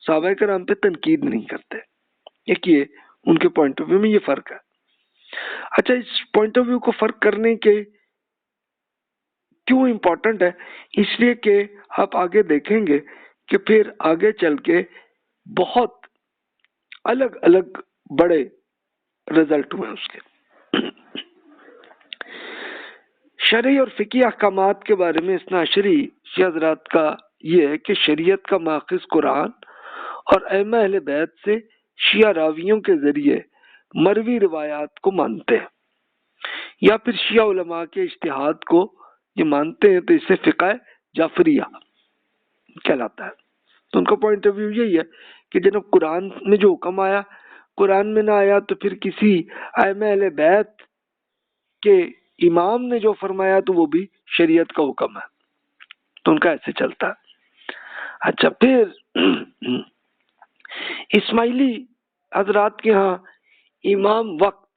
Speaker 1: صحابہ کرام پہ تنقید نہیں کرتے۔ ایک یہ ان کے پوائنٹ آف ویو میں یہ فرق ہے۔ اچھا، اس پوائنٹ آف ویو کو فرق کرنے کے کیوں امپورٹنٹ ہے؟ اس لیے کہ آپ آگے دیکھیں گے کہ پھر آگے چل کے بہت الگ الگ بڑے رزلٹ ہوئے اس کے۔ شرعی اور فقہی احکامات کے بارے میں اثنا عشری شیعہ حضرات کا یہ ہے کہ شریعت کا ماخذ قرآن اور ائمہ اہل بیت سے شیعہ راویوں کے ذریعے مروی روایات کو مانتے ہیں، یا پھر شیعہ علماء کے اجتہاد کو یہ مانتے ہیں، تو اسے فقہ جعفریہ کہلاتا ہے۔ تو ان کا پوائنٹ آف ویو یہی ہے کہ جناب قرآن میں جو حکم آیا قرآن میں نہ آیا، تو پھر کسی ائمہ اہل بیت کے امام نے جو فرمایا تو وہ بھی شریعت کا حکم ہے، تو ان کا ایسے چلتا ہے۔ اچھا، پھر اسماعیلی حضرات کے ہاں امام وقت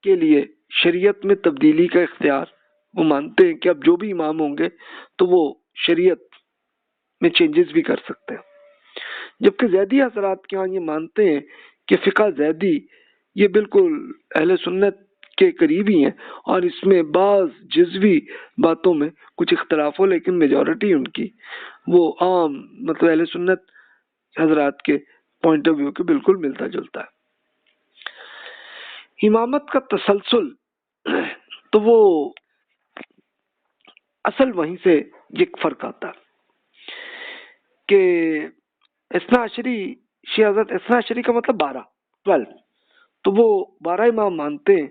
Speaker 1: کے لیے شریعت میں تبدیلی کا اختیار وہ مانتے ہیں کہ اب جو بھی امام ہوں گے تو وہ شریعت میں چینجز بھی کر سکتے ہیں، جبکہ زیدی حضرات کے ہاں یہ مانتے ہیں کہ فقہ زیدی یہ بالکل اہل سنت کے قریب ہی ہیں، اور اس میں بعض جزوی باتوں میں کچھ اختلاف ہو لیکن میجورٹی ان کی وہ عام مطلب اہل سنت حضرات کے پوائنٹ آف ویو کے بالکل ملتا جلتا ہے۔ امامت کا تسلسل تو وہ اصل وہیں سے یہ فرق آتا ہے کہ اثنا عشری شیعہ حضرت، اثنا عشری کا مطلب 12، تو وہ 12 امام مانتے ہیں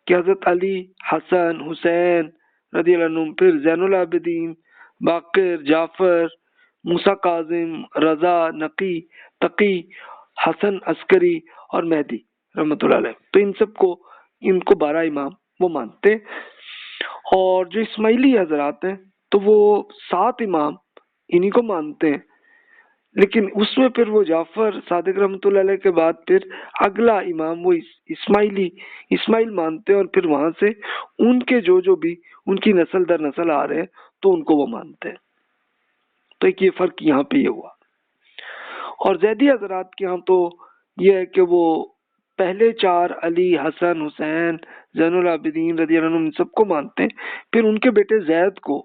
Speaker 1: کہ حضرت علی، حسن، حسین رضی اللہ عنہ، پھر زین العابدین، باقر، جعفر، موسیٰ کاظم، رضا، نقی، تقی، حسن عسکری اور مہدی رحمۃ اللہ علیہ، تو ان کو 12 امام وہ مانتے ہیں۔ اور جو اسماعیلی حضرات ہیں تو وہ 7 امام انہی کو مانتے ہیں، لیکن اس میں پھر وہ جعفر صادق رحمۃ اللہ علیہ کے بعد پھر اگلا امام وہ اسماعیل مانتے ہیں، اور پھر وہاں سے ان کے جو بھی ان کی نسل در نسل آ رہے ہیں تو ان کو وہ مانتے ہیں۔ تو ایک یہ فرق یہاں پہ یہ ہوا۔ اور زیدی حضرات کے ہاں تو یہ ہے کہ وہ پہلے چار علی، حسن، حسین، زین العابدین رضی اللہ عنہم ان سب کو مانتے ہیں، پھر ان کے بیٹے زید کو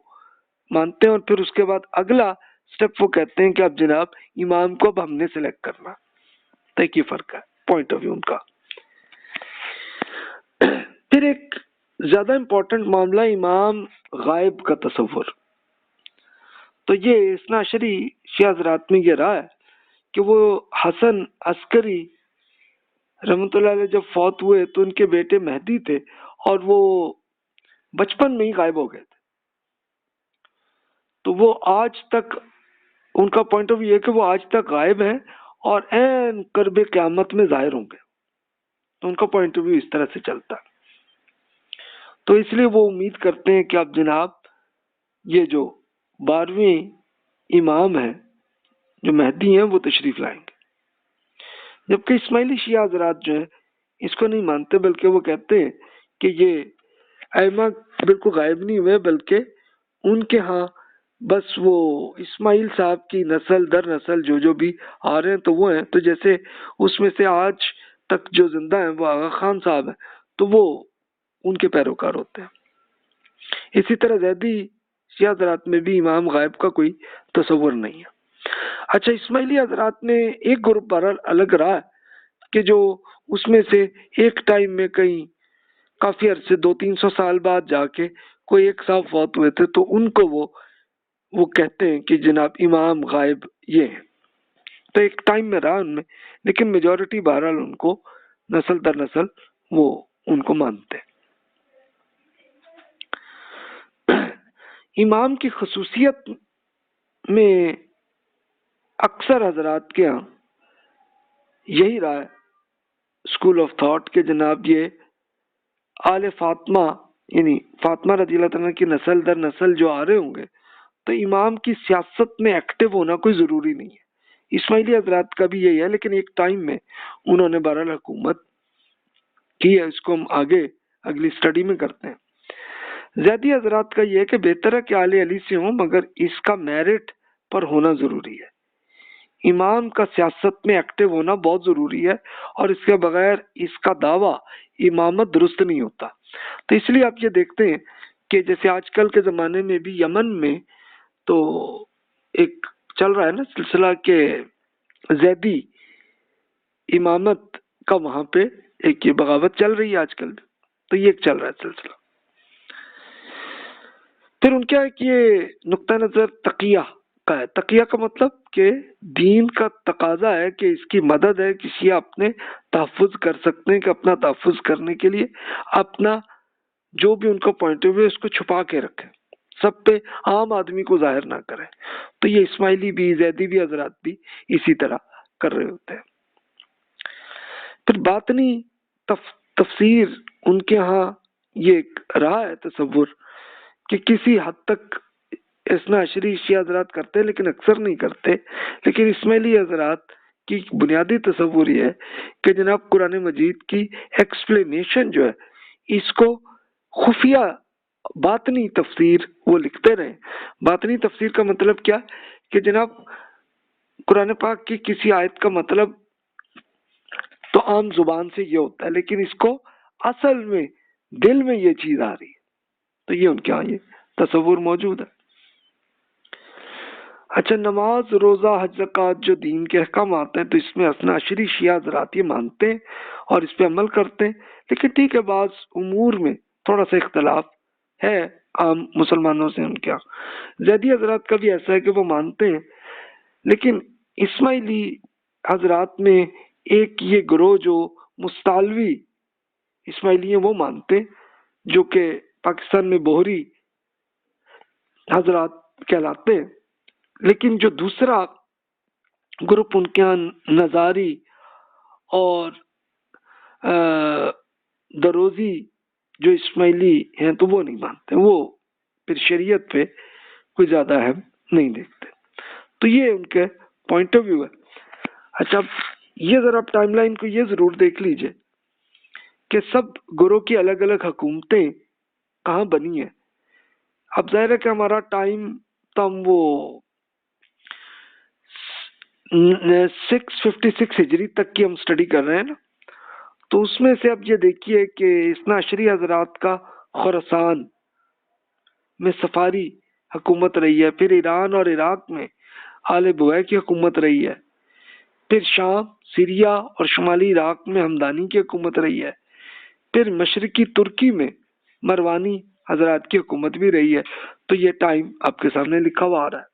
Speaker 1: مانتے ہیں، اور پھر اس کے بعد اگلا سٹیپ وہ کہتے ہیں کہ اب جناب امام کو اب ہم نے سلیکٹ کرنا۔ تو ایک یہ فرق ہے پوائنٹ آف ویو ان کا۔ پھر ایک زیادہ امپورٹنٹ معاملہ امام غائب کا تصور۔ تو یہ اثنا عشری شیعہ حضرات میں یہ رہا ہے کہ وہ حسن عسکری رحمۃ اللہ علیہ جب فوت ہوئے تو ان کے بیٹے مہدی تھے، اور وہ بچپن میں ہی غائب ہو گئے تھے۔ تو وہ آج تک ان کا پوائنٹ آف ویو ہے کہ وہ آج تک غائب ہیں اور عین قرب قیامت میں ظاہر ہوں گے۔ تو ان کا پوائنٹ آف ویو اس طرح سے چلتا ہے۔ تو اس لیے وہ امید کرتے ہیں کہ اب جناب یہ جو 12ویں امام ہیں جو مہدی ہیں وہ تشریف لائیں گے، جبکہ اسماعیلی شیعہ حضرات جو ہیں اس کو نہیں مانتے، بلکہ وہ کہتے ہیں کہ یہ ائمہ بالکل غائب نہیں ہوئے، بلکہ ان کے ہاں بس وہ اسماعیل صاحب کی نسل در نسل جو بھی آ رہے ہیں تو وہ ہیں۔ تو جیسے اس میں سے آج تک جو زندہ ہیں وہ آغا خان صاحب ہیں، تو وہ ان کے پیروکار ہوتے ہیں۔ اسی طرح زیدی شیعہ حضرات میں بھی امام غائب کا کوئی تصور نہیں ہے۔ اچھا، اسماعیلی حضرات میں ایک گروپ بہرحال الگ رہا ہے کہ جو اس میں سے ایک ٹائم میں کہیں کافی عرصے 200-300 سال بعد جا کے کوئی ایک صاحب فوت ہوئے تھے، تو ان کو وہ کہتے ہیں کہ جناب امام غائب یہ ہے۔ تو ایک ٹائم میں رہا ان میں، لیکن میجورٹی بہرحال ان کو نسل در نسل وہ ان کو مانتے ہیں۔ امام کی خصوصیت میں اکثر حضرات کے ہاں یہی رہا ہے اسکول آف تھاٹ کہ جناب یہ آل فاطمہ یعنی فاطمہ رضی اللہ عنہ کی نسل در نسل جو آ رہے ہوں گے تو امام کی سیاست میں ایکٹیو ہونا کوئی ضروری نہیں ہے۔ اسماعیلی حضرات کا بھی یہی ہے، لیکن ایک ٹائم میں انہوں نے بہرحال حکومت کی ہے، اس کو ہم آگے اگلی سٹڈی میں کرتے ہیں۔ زیدی حضرات کا یہ ہے کہ بہتر ہے کہ آل علی سے ہوں، مگر اس کا میرٹ پر ہونا ضروری ہے۔ امام کا سیاست میں ایکٹیو ہونا بہت ضروری ہے، اور اس کے بغیر اس کا دعویٰ امامت درست نہیں ہوتا۔ تو اس لیے آپ یہ دیکھتے ہیں کہ جیسے آج کل کے زمانے میں بھی یمن میں تو ایک چل رہا ہے نا سلسلہ کہ زیدی امامت کا وہاں پہ ایک یہ بغاوت چل رہی ہے آج کل، تو یہ ایک چل رہا ہے سلسلہ۔ پھر ان کا ایک یہ نقطہ نظر تقیہ کا ہے۔ تقیہ کا مطلب کہ دین کا تقاضا ہے کہ اس کی مدد ہے کہ شیعہ اپنے تحفظ کر سکتے ہیں، کہ اپنا تحفظ کرنے کے لیے اپنا جو بھی ان کا پوائنٹ آف ویو ہے اس کو چھپا کے رکھیں، سب پہ عام آدمی کو ظاہر نہ کریں۔ تو یہ اسماعیلی بھی زیدی بھی حضرات بھی اسی طرح کر رہے ہوتے ہیں۔ پھر باطنی تفسیر ان کے ہاں یہ رہا ہے تصور کہ کسی حد تک اثنا عشری شیعہ حضرات کرتے ہیں لیکن اکثر نہیں کرتے، لیکن اسماعیلی حضرات کی بنیادی تصور یہ ہے کہ جناب قرآن مجید کی ایکسپلینیشن جو ہے اس کو خفیہ باطنی تفسیر وہ لکھتے رہے۔ باطنی تفسیر کا مطلب کیا کہ جناب قرآن پاک کی کسی آیت کا مطلب تو عام زبان سے یہ ہوتا ہے، لیکن اس کو اصل میں دل میں یہ چیز آ رہی ہے، تو یہ ان کے یہاں یہ تصور موجود ہے۔ اچھا، نماز، روزہ، حج، زکوٰۃ جو دین کے احکامات ہیں تو اس میں اثنا عشری شیعہ حضرات یہ مانتے ہیں اور اس پہ عمل کرتے ہیں، لیکن ٹھیک ہے بعض امور میں تھوڑا سا اختلاف ہے عام مسلمانوں سے ان کے یہاں۔ زیدی حضرات کا بھی ایسا ہے کہ وہ مانتے ہیں، لیکن اسماعیلی حضرات میں ایک یہ گروہ جو مستالوی اسماعیلی ہیں وہ مانتے ہیں، جو کہ پاکستان میں بوہری حضرات کہلاتے ہیں، لیکن جو دوسرا گروپ ان کے یہاں نظاری اور دروزی جو اسماعیلی ہیں تو وہ نہیں مانتے، وہ پھر شریعت پہ کوئی زیادہ اہم نہیں دیکھتے۔ تو یہ ان کے پوائنٹ آف ویو ہے. اچھا یہ ذرا آپ ٹائم لائن کو یہ ضرور دیکھ لیجئے کہ سب گروہ کی الگ الگ حکومتیں کہاں بنی ہیں. اب ظاہر ہے کہ ہمارا ٹائم تو ہم وہ 656 ہجری تک کی ہم اسٹڈی کر رہے ہیں نا، تو اس میں سے اب یہ دیکھیے کہ اثنا عشری حضرات کا خراسان میں سفاری حکومت رہی ہے، پھر ایران اور عراق میں آل بویہ کی حکومت رہی ہے، پھر شام، سیریا اور شمالی عراق میں ہمدانی کی حکومت رہی ہے، پھر مشرقی ترکی میں مروانی حضرات کی حکومت بھی رہی ہے. تو یہ ٹائم آپ کے سامنے لکھا ہوا آ رہا ہے.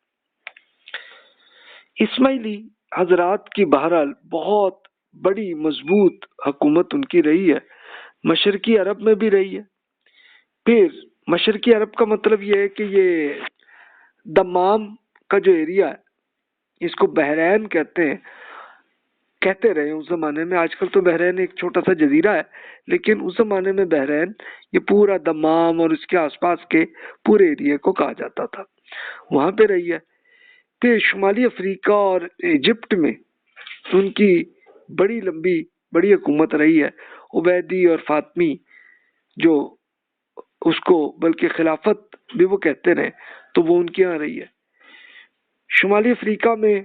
Speaker 1: اسماعیلی حضرات کی بہرحال بہت بڑی مضبوط حکومت ان کی رہی ہے، مشرقی عرب میں بھی رہی ہے. پھر مشرقی عرب کا مطلب یہ ہے کہ یہ دمام کا جو ایریا ہے، اس کو بحرین کہتے رہے اس زمانے میں. آج کل تو بحرین ایک چھوٹا سا جزیرہ ہے، لیکن اس زمانے میں بحرین یہ پورا دمام اور اس کے آس پاس کے پورے ایریا کو کہا جاتا تھا، وہاں پہ رہی ہے. پھر شمالی افریقہ اور ایجپٹ میں ان کی بڑی حکومت رہی ہے. عبیدی اور فاطمی جو اس کو بلکہ خلافت بھی وہ کہتے رہے، تو وہ ان کے یہاں رہی ہے. شمالی افریقہ میں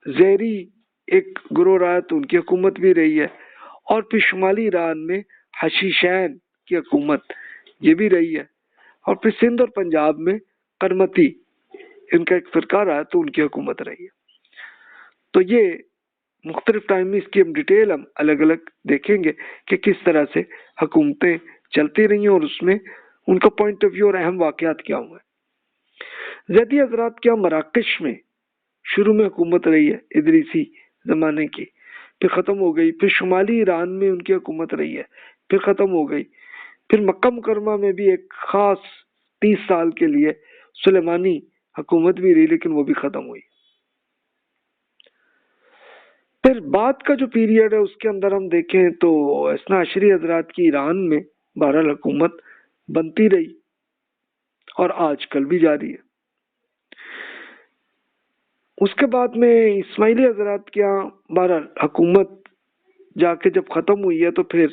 Speaker 1: زیری ایک گروہ رہا تو ان کی حکومت بھی رہی ہے. اور پھر شمالی ایران میں حشیشین کی حکومت یہ بھی رہی ہے. اور پھر سندھ اور پنجاب میں کرمتی ان کا ایک فرقہ رہا تو ان کی حکومت رہی ہے. تو یہ مختلف ٹائم میں اس کی ہم ڈیٹیل ہم الگ الگ دیکھیں گے کہ کس طرح سے حکومتیں چلتی رہی ہیں اور اس میں ان کا پوائنٹ آف ویو اور اہم واقعات کیا ہوئے. زیدی حضرات کیا مراکش میں شروع میں حکومت رہی ہے ادریسی زمانے کی، پھر ختم ہو گئی. پھر شمالی ایران میں ان کی حکومت رہی ہے، پھر ختم ہو گئی. پھر مکہ مکرمہ میں بھی ایک خاص 30 سال کے لیے سلیمانی حکومت بھی رہی، لیکن وہ بھی ختم ہوئی. پھر بعد کا جو پیریڈ ہے اس کے اندر ہم دیکھیں تو اثنا عشری حضرات کی ایران میں بہرحال حکومت بنتی رہی اور آج کل بھی جاری ہے. اس کے بعد میں اسماعیلی حضرات کے یہاں بہرحال حکومت جا کے جب ختم ہوئی ہے تو پھر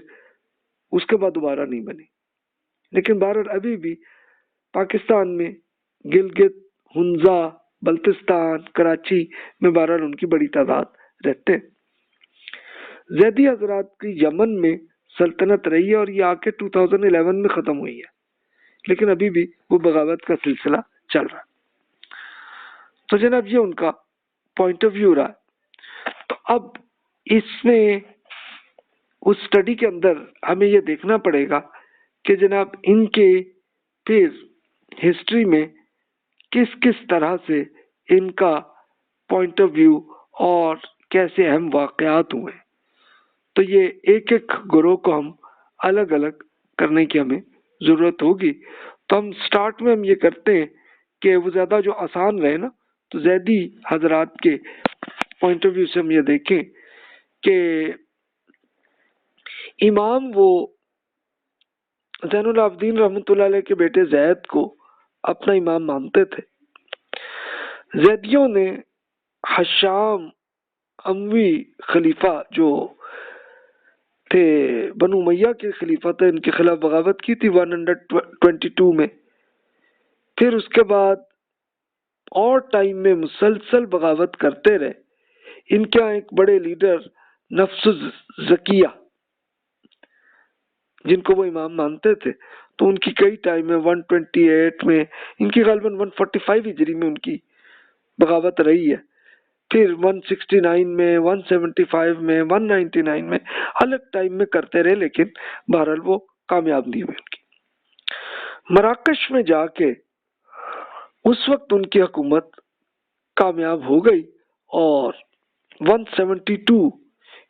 Speaker 1: اس کے بعد دوبارہ نہیں بنی. لیکن بہرحال ابھی بھی پاکستان میں گلگت، ہنزا، بلتستان، کراچی میں بہرحال ان کی بڑی تعداد رہتے ہیں. زیدی حضرات کی یمن میں سلطنت رہی ہے اور یہ آ کے 2011 میں ختم ہوئی ہے، لیکن ابھی بھی وہ بغاوت کا سلسلہ چل رہا ہے. تو جناب یہ ان کا پوائنٹ آف ویو رہا. تو اب اس میں اس اسٹڈی کے اندر ہمیں یہ دیکھنا پڑے گا کہ جناب ان کے پھر ہسٹری میں کس کس طرح سے ان کا پوائنٹ آف ویو اور کیسے اہم واقعات ہوئے. تو یہ ایک ایک گروہ کو ہم الگ الگ کرنے کی ہمیں ضرورت ہوگی. تو ہم سٹارٹ میں ہم یہ کرتے ہیں کہ وہ زیادہ جو آسان رہے نا، تو زیدی حضرات کے پوائنٹ آف ویو سے ہم یہ دیکھیں کہ امام وہ زین العابدین رحمۃ اللہ علیہ کے بیٹے زید کو اپنا امام مانتے تھے. زیدیوں نے حشام اموی خلیفہ جو تھے، بنو امیہ کے خلیفہ تھے، ان کے خلاف بغاوت کی تھی 122 میں. پھر اس کے بعد اور ٹائم میں مسلسل بغاوت کرتے رہے. ان کے یہاں ایک بڑے لیڈر نفس زکیہ جن کو وہ امام مانتے تھے، تو ان کی کئی ٹائم میں 128 میں، ان کی غالباً 145 ہجری میں ان کی بغاوت رہی ہے. پھر 169 میں، 175 میں، 199 میں الگ ٹائم میں کرتے رہے، لیکن بہرحال وہ کامیاب نہیں ہوئی. ان کی مراکش میں جا کے اس وقت ان کی حکومت کامیاب ہو گئی اور 172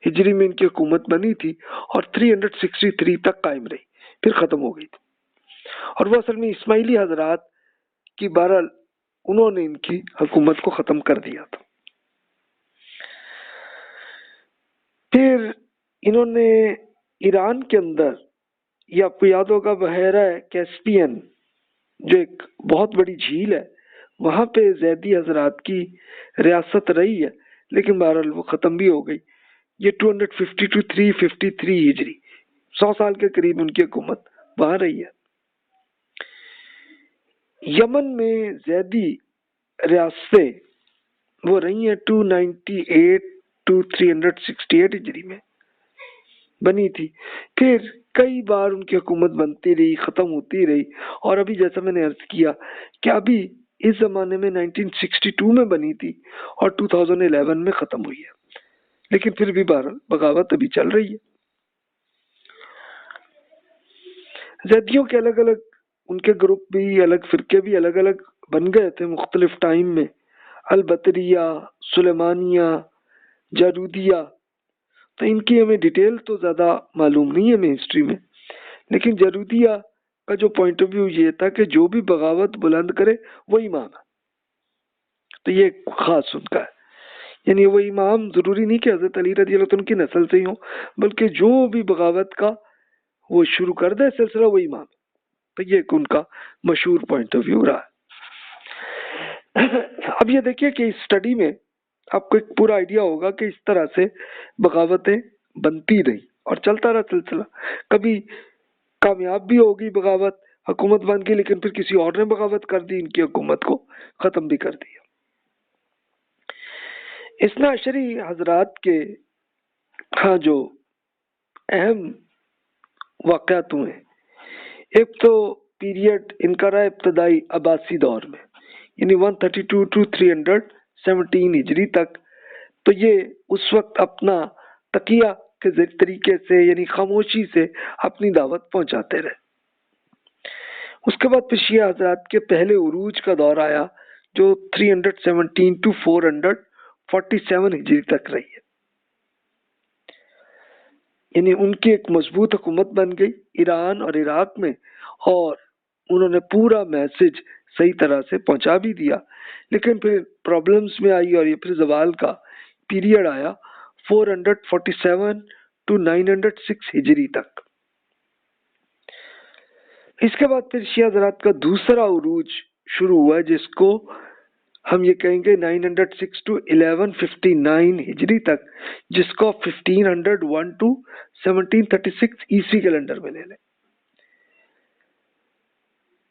Speaker 1: ہجری میں ان کی حکومت بنی تھی اور 363 تک قائم رہی، پھر ختم ہو گئی تھی. اور وہ اصل میں اسماعیلی حضرات کی بہرحال انہوں نے ان کی حکومت کو ختم کر دیا تھا. پھر انہوں نے ایران کے اندر، یہ آپ کو یاد ہوگا بحیرہ کیسپین جو ایک بہت بڑی جھیل ہے، وہاں پہ زیدی حضرات کی ریاست رہی ہے، لیکن بہرحال وہ ختم بھی ہو گئی۔ یہ 250 to 353 ہجری، 100 سال کے قریب ان کی حکومت وہاں رہی ہے۔ یمن میں زیدی ریاستیں وہ رہی ہیں 298 to 368 ہجری میں بنی تھی۔ پھر کئی بار ان کی حکومت بنتی رہی، ختم ہوتی رہی، اور ابھی جیسا میں نے عرض کیا کہ ابھی اس زمانے میں 1962 میں بنی تھی اور 2011 میں ختم ہوئی ہے، لیکن پھر بھی بہرحال بغاوت ابھی چل رہی ہے۔ زیدیوں کے الگ الگ ان کے گروپ بھی، الگ فرقے بھی الگ الگ بن گئے تھے مختلف ٹائم میں، البطریہ، سلیمانیہ، جارودیہ۔ تو ان کی ہمیں ڈیٹیل تو زیادہ معلوم نہیں ہے ہمیں ہسٹری میں، لیکن جارودیہ کا جو پوائنٹ آف ویو یہ تھا کہ جو بھی بغاوت بلند کرے وہ امام ہے، تو یہ خاص ان کا ہے، یعنی وہ امام ضروری نہیں کہ حضرت علی رضی اللہ عنہ کی نسل سے ہی ہوں، بلکہ جو بھی بغاوت کا وہ شروع کر دے سلسلہ وہ امام ہے۔ تو یہ ان کا مشہور پوائنٹ آف ویو رہا ہے۔ اب یہ دیکھیے کہ اس اسٹڈی میں آپ کو ایک پورا آئیڈیا ہوگا کہ اس طرح سے بغاوتیں بنتی رہی اور چلتا رہا سلسلہ۔ کبھی کامیاب بھی ہوگی بغاوت، حکومت بن گئی، لیکن پھر کسی اور نے بغاوت کر دی، ان کی حکومت کو ختم بھی کر دیا۔ اثنا عشری حضرات کے ہاں جو اہم واقعات ہوئے، ایک تو پیریڈ ان کا رہا ابتدائی عباسی دور میں، یعنی 132 to 317 ہجری تک۔ تو یہ اس وقت اپنا تقیہ کے طریقے سے، یعنی خاموشی سے اپنی دعوت پہنچاتے رہے۔ اس کے بعد پھر شیعہ حضرات کے پہلے عروج کا دور آیا جو 317 to 447 ہجری تک رہی ہے، یعنی ان کی ایک مضبوط حکومت بن گئی ایران اور عراق میں، اور انہوں نے پورا میسج صحیح طرح سے پہنچا بھی دیا۔ لیکن پھر پرابلمز میں آئی اور یہ پھر زوال کا پیریڈ آیا 447 to 906 ہجری تک۔ اس کے بعد پھر شیعہ حضرات کا دوسرا عروج شروع ہوا جس کو ہم یہ کہیں گے 906 to 1159 ہجری تک، جس کو 1501 to 1736 عیسوی کیلنڈر میں لے لیں۔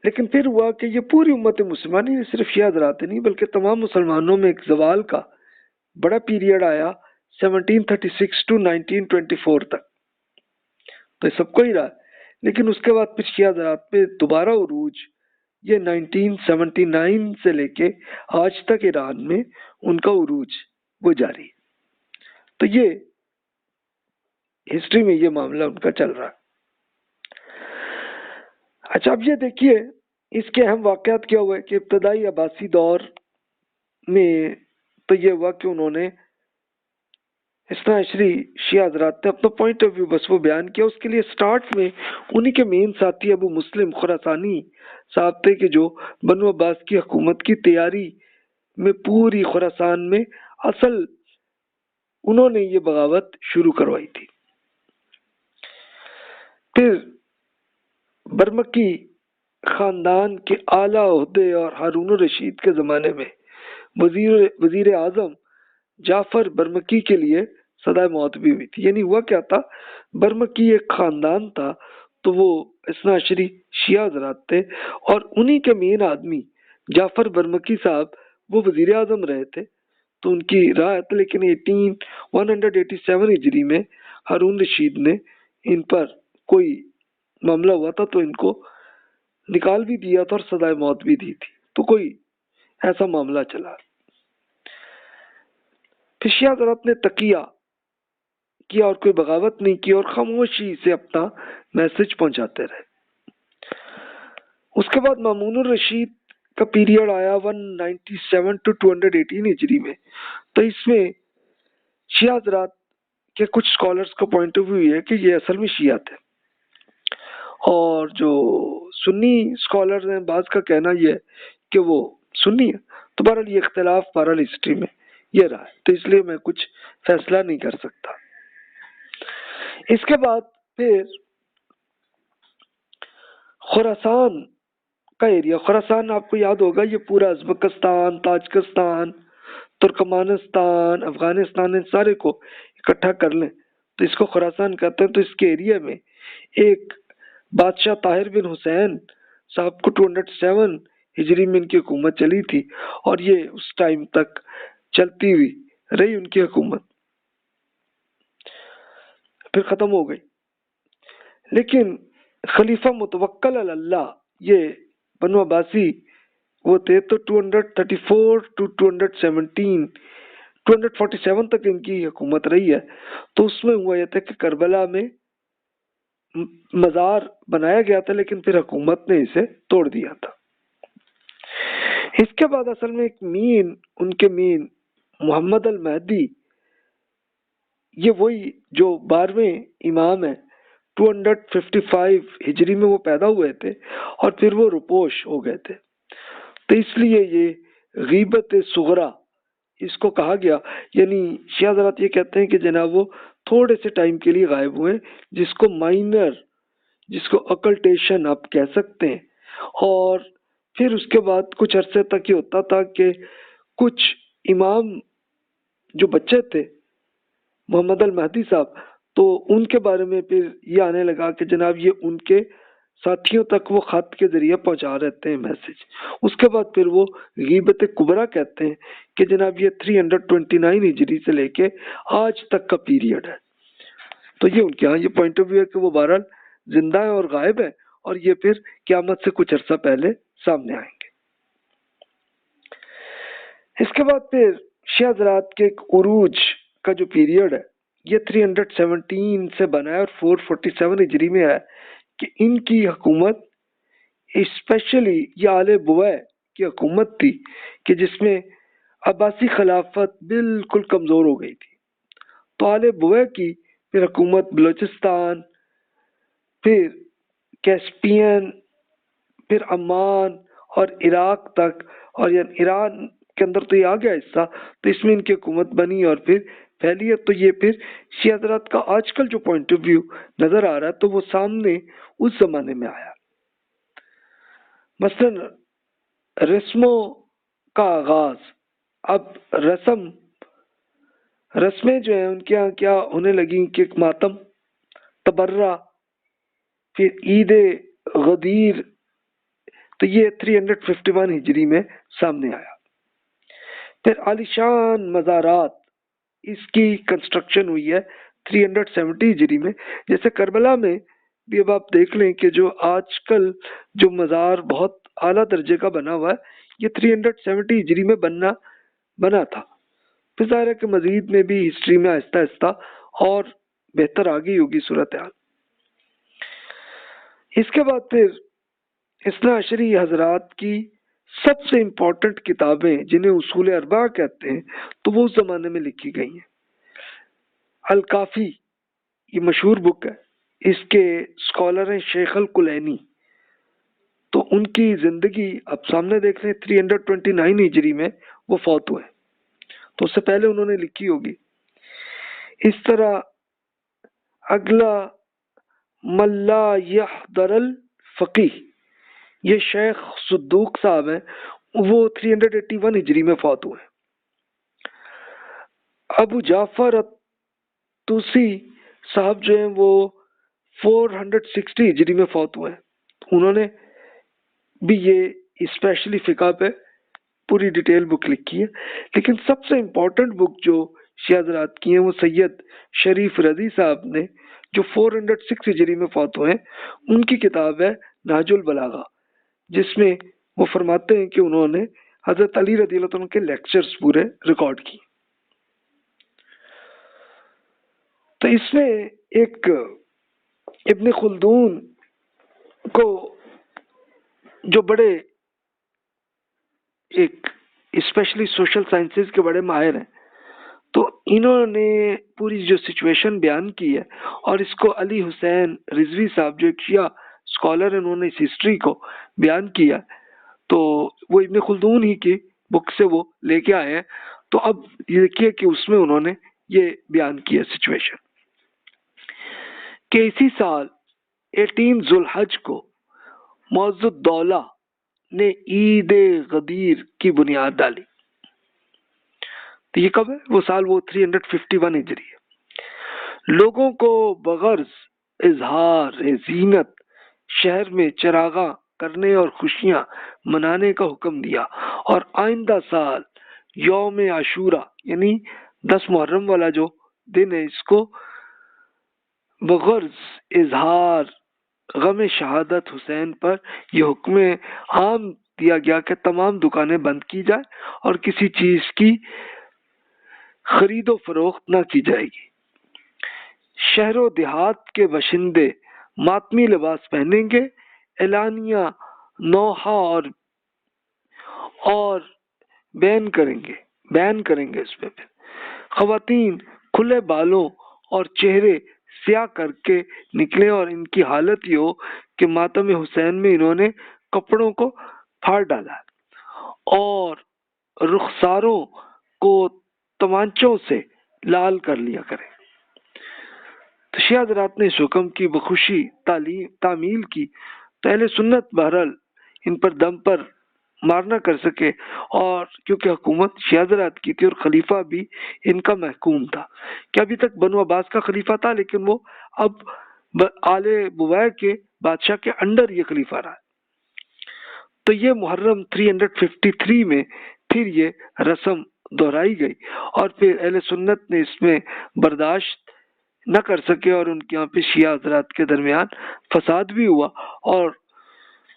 Speaker 1: لیکن پھر ہوا کہ یہ پوری امت مسلمہ نہیں، صرف شیعہ حضرات نہیں بلکہ تمام مسلمانوں میں ایک زوال کا بڑا پیریڈ آیا 1736 to 1924 تک، تو یہ سب کو ہی رہا۔ لیکن اس کے بعد پھر شیعہ حضرات میں دوبارہ عروج یہ 1979 سے لے کے آج تک ایران میں ان کا عروج وہ جاری ہے۔ تو یہ ہسٹری میں یہ معاملہ ان کا چل رہا ہے۔ اچھا، اب یہ دیکھیے اس کے اہم واقعات کیا ہوئے کہ ابتدائی عباسی دور میں تو یہ ہوا کہ انہوں نے اثنا عشری شیعہ حضرات نے اپنا پوائنٹ آف ویو بس وہ بیان کیا۔ اس کے لیے سٹارٹ میں انہی کے مین ساتھی ابو مسلم خراسانی صاحب تھے کہ جو بنو عباس کی حکومت کی تیاری میں پوری خراسان میں اصل انہوں نے یہ بغاوت شروع کروائی تھی۔ پھر برمکی خاندان کے اعلیٰ عہدے اور ہارون الرشید کے زمانے میں وزیر اعظم جعفر برمکی کے لیے سزائے موت بھی ہوئی تھی۔ یعنی ہوا کیا تھا، برمکی ایک خاندان تھا تو وہ اثنا عشری شیعہ حضرات تھے، اور انہی کے مین آدمی جعفر برمکی صاحب وہ وزیر اعظم رہے تھے، تو ان کی رعایت، لیکن 187 ہجری میں ہارون رشید نے ان پر کوئی معاملہ ہوا تھا تو ان کو نکال بھی دیا تھا اور سزائے موت بھی دی تھی، تو کوئی ایسا معاملہ چلا۔ پھر شیعہ حضرات نے تقیہ کیا اور کوئی بغاوت نہیں کی اور خاموشی سے اپنا میسج پہنچاتے رہے۔ اس کے بعد مامون الرشید کا پیریڈ آیا 197 to 218 ہجری میں، تو اس میں شیعہ حضرات کے کچھ سکولرز کا پوائنٹ آف ویو ہے کہ یہ اصل میں شیعہ تھے، اور جو سنی سکولرز ہیں بعض کا کہنا یہ ہے کہ وہ سنی ہے۔ تو بہرحال یہ اختلاف بہرحال ہسٹری میں یہ رہا ہے، تو اس لیے میں کچھ فیصلہ نہیں کر سکتا۔ اس کے بعد پھر خراسان کا ایریا. خراسان آپ کو یاد ہوگا یہ پورا ازبکستان، تاجکستان، ترکمانستان، افغانستان، ان سارے کو اکٹھا کر لیں تو اس کو خراسان کہتے ہیں. تو اس کے ایریا میں ایک بادشاہ طاہر بن حسین صاحب کو 207 ہجری میں ان کی حکومت چلی تھی، اور یہ اس ٹائم تک چلتی ہوئی رہی ان کی حکومت، پھر ختم ہو گئی. لیکن خلیفہ متوکل علی اللہ یہ بنو عباسی وہ تھے، تو 234 to 247 تک ان کی حکومت رہی ہے. تو اس میں ہوا یہ تھا کہ کربلا میں مزار بنایا گیا تھا، لیکن پھر حکومت نے اسے توڑ دیا تھا. اس کے بعد اصل میں ایک مین، ان کے مین محمد المہدی، یہ وہی جو 12ویں امام ہیں، 255 ہجری میں وہ پیدا ہوئے تھے اور پھر وہ روپوش ہو گئے تھے. تو اس لیے یہ غیبت صغرا اس کو کہا گیا. یعنی شیعہ حضرات یہ کہتے ہیں کہ جناب وہ تھوڑے سے ٹائم کے لیے غائب ہوئے، جس کو مائنر، جس کو اکلٹیشن آپ کہہ سکتے ہیں. اور پھر اس کے بعد کچھ عرصے تک یہ ہوتا تھا کہ کچھ امام جو بچے تھے محمد المہدی صاحب، تو ان کے بارے میں پھر یہ آنے لگا کہ جناب یہ ان کے ساتھیوں تک وہ خط کے ذریعے پہنچا رہتے ہیں میسج. اس کے بعد پھر وہ غیبت کبریٰ کہتے ہیں کہ جناب یہ 329 ہجری سے لے کے آج تک کا پیریڈ ہے. تو یہ ان کے ہاں یہ پوائنٹ آف ویو ہے کہ وہ بہرحال زندہ ہیں اور غائب ہیں، اور یہ پھر قیامت سے کچھ عرصہ پہلے سامنے آئیں گے. اس کے بعد پھر شیعہ حضرات کے ایک عروج کا جو پیریڈ ہے یہ 317 سے بنا ہے اور 447 ہجری میں ہے کہ ان کی حکومت، اسپیشلی یہ آل بوئے کی حکومت تھی کہ جس میں عباسی خلافت بالکل کمزور ہو گئی تھی. تو آل بوئے کی پھر حکومت بلوچستان، پھر کیسپین، پھر عمان اور عراق تک، اور یعنی ایران کے اندر تو یہ آ گیا حصہ، تو اس میں ان کی حکومت بنی اور پھر پھیلی ہے. تو یہ پھر شیعہ حضرات کا آج کل جو پوائنٹ آف ویو نظر آ رہا ہے تو وہ سامنے اس زمانے میں آیا. مثلا رسموں کا آغاز، اب رسمیں جو ہیں ان کے یہاں کیا ہونے لگیں کہ ماتم، تبرہ، پھر عید غدیر، تو یہ 351 ہجری میں سامنے آیا. پھر عالیشان مزارات، اس کی کنسٹرکشن ہوئی ہے 370 ہجری میں. جیسے کربلا میں بھی اب آپ دیکھ لیں کہ جو آج کل جو مزار بہت اعلیٰ درجے کا بنا ہوا ہے یہ 370 ہجری میں بنا تھا. پھر ظاہر ہے کہ مزید میں بھی ہسٹری میں آہستہ آہستہ اور بہتر آ گئی ہوگی صورتحال. اس کے بعد پھر اثنا عشری حضرات کی سب سے امپورٹنٹ کتابیں جنہیں اصول اربعہ کہتے ہیں تو وہ اس زمانے میں لکھی گئی ہیں. الکافی یہ مشہور بک ہے، اس کے اسکالر ہیں شیخ الکلینی. تو ان کی زندگی اب سامنے دیکھ لیں، 329 ہجری میں وہ فوت ہوئے، تو اس سے پہلے انہوں نے لکھی ہوگی. اس طرح اگلا ملا یحضر الفقیہ، یہ شیخ صدوق صاحب ہیں، وہ 381 ہجری میں فوت ہوئے. ابو جعفر توسی صاحب جو ہیں وہ 460 ہجری میں فوت ہوئے. انہوں نے بھی یہ اسپیشلی فقہ پہ پوری ڈیٹیل بک لکھی ہے. لیکن سب سے امپورٹنٹ بک جو شیعہ حضرات کی ہیں وہ سید شریف رضی صاحب نے جو 406 ہجری میں فوت ہوئے، ان کی کتاب ہے نہج البلاغہ، جس میں وہ فرماتے ہیں کہ انہوں نے حضرت علی رضی اللہ عنہ کے لیکچرز پورے ریکارڈ کی. تو اس میں ایک ابن خلدون کو جو بڑے ایک اسپیشلی سوشل سائنسز کے بڑے ماہر ہیں، تو انہوں نے پوری جو سچویشن بیان کی ہے، اور اس کو علی حسین رضوی صاحب جو ایک شیعہ اسکالر ہیں انہوں نے اس ہسٹری کو بیان کیا، تو وہ ابن خلدون ہی کی بک سے وہ لے کے آئے ہیں. تو اب یہ دیکھیے کہ اس میں انہوں نے یہ بیان کیا سچویشن کہ اسی سال 18 ذوالحج کو معز الدولہ نے عید غدیر کی بنیاد ڈالی. تو یہ کب ہے؟ وہ سال وہ 351 ہجری ہے. لوگوں کو بغرض اظہار زینت شہر میں چراغاں کرنے اور خوشیاں منانے کا حکم دیا، اور آئندہ سال یوم عاشورہ یعنی 10 محرم والا جو دن ہے، اس کو بغرض اظہار غم شہادت حسین پر یہ حکم عام دیا گیا کہ تمام دکانیں بند کی جائے اور کسی چیز کی خرید و فروخت نہ کی جائے گی. شہر و دیہات کے باشندے ماتمی لباس پہنیں گے، اعلانیہ نوحہ اور بین کریں گے اس پہ. خواتین کھلے بالوں اور چہرے سیاہ کر کے نکلے، اور ان کی حالت یہ ہو کہ ماتم حسین میں انہوں نے کپڑوں کو پھاڑ ڈالا اور رخساروں کو تمانچوں سے لال کر لیا کریں. تو شیعہ حضرات نے اس حکم کی بخوشی تعمیل کی، تو اہل سنت بہرحال ان پر دم پر مار نہ کر سکے، اور کیونکہ حکومت شیعہ حضرات کی تھی اور خلیفہ بھی ان کا محکوم تھا، کہ ابھی تک بنو عباس کا خلیفہ تھا لیکن وہ اب آل بویہ کے بادشاہ کے انڈر یہ خلیفہ رہا. تو یہ محرم 353 میں پھر یہ رسم دہرائی گئی، اور پھر اہل سنت نے اس میں برداشت نہ کر سکے، اور ان کے یہاں پہ شیعہ حضرات کے درمیان فساد بھی ہوا اور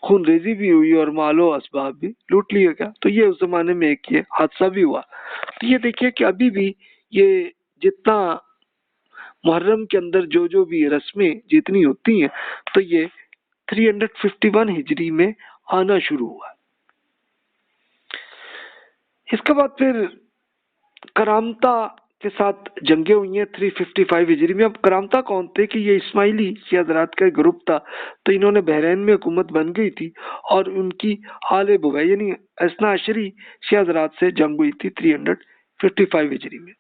Speaker 1: خون ریزی بھی ہوئی اور مال و اسباب بھی لوٹ لیا گیا. تو یہ اس زمانے میں ایک یہ حادثہ بھی ہوا. تو یہ دیکھیے کہ ابھی بھی یہ جتنا محرم کے اندر جو بھی رسمیں جتنی ہوتی ہیں، تو یہ 351 ہجری میں آنا شروع ہوا. اس کے بعد پھر کرامتا کے ساتھ جنگیں ہوئی ہیں 355 ہجری میں. اب کرامتا کون تھے؟ کہ یہ اسماعیلی شیعہ حضرات کا ایک گروپ تھا. تو انہوں نے بحرین میں حکومت بن گئی تھی، اور ان کی آل بویہ یعنی اثنا عشری شیعہ حضرات سے جنگ ہوئی تھی 355 ہجری میں.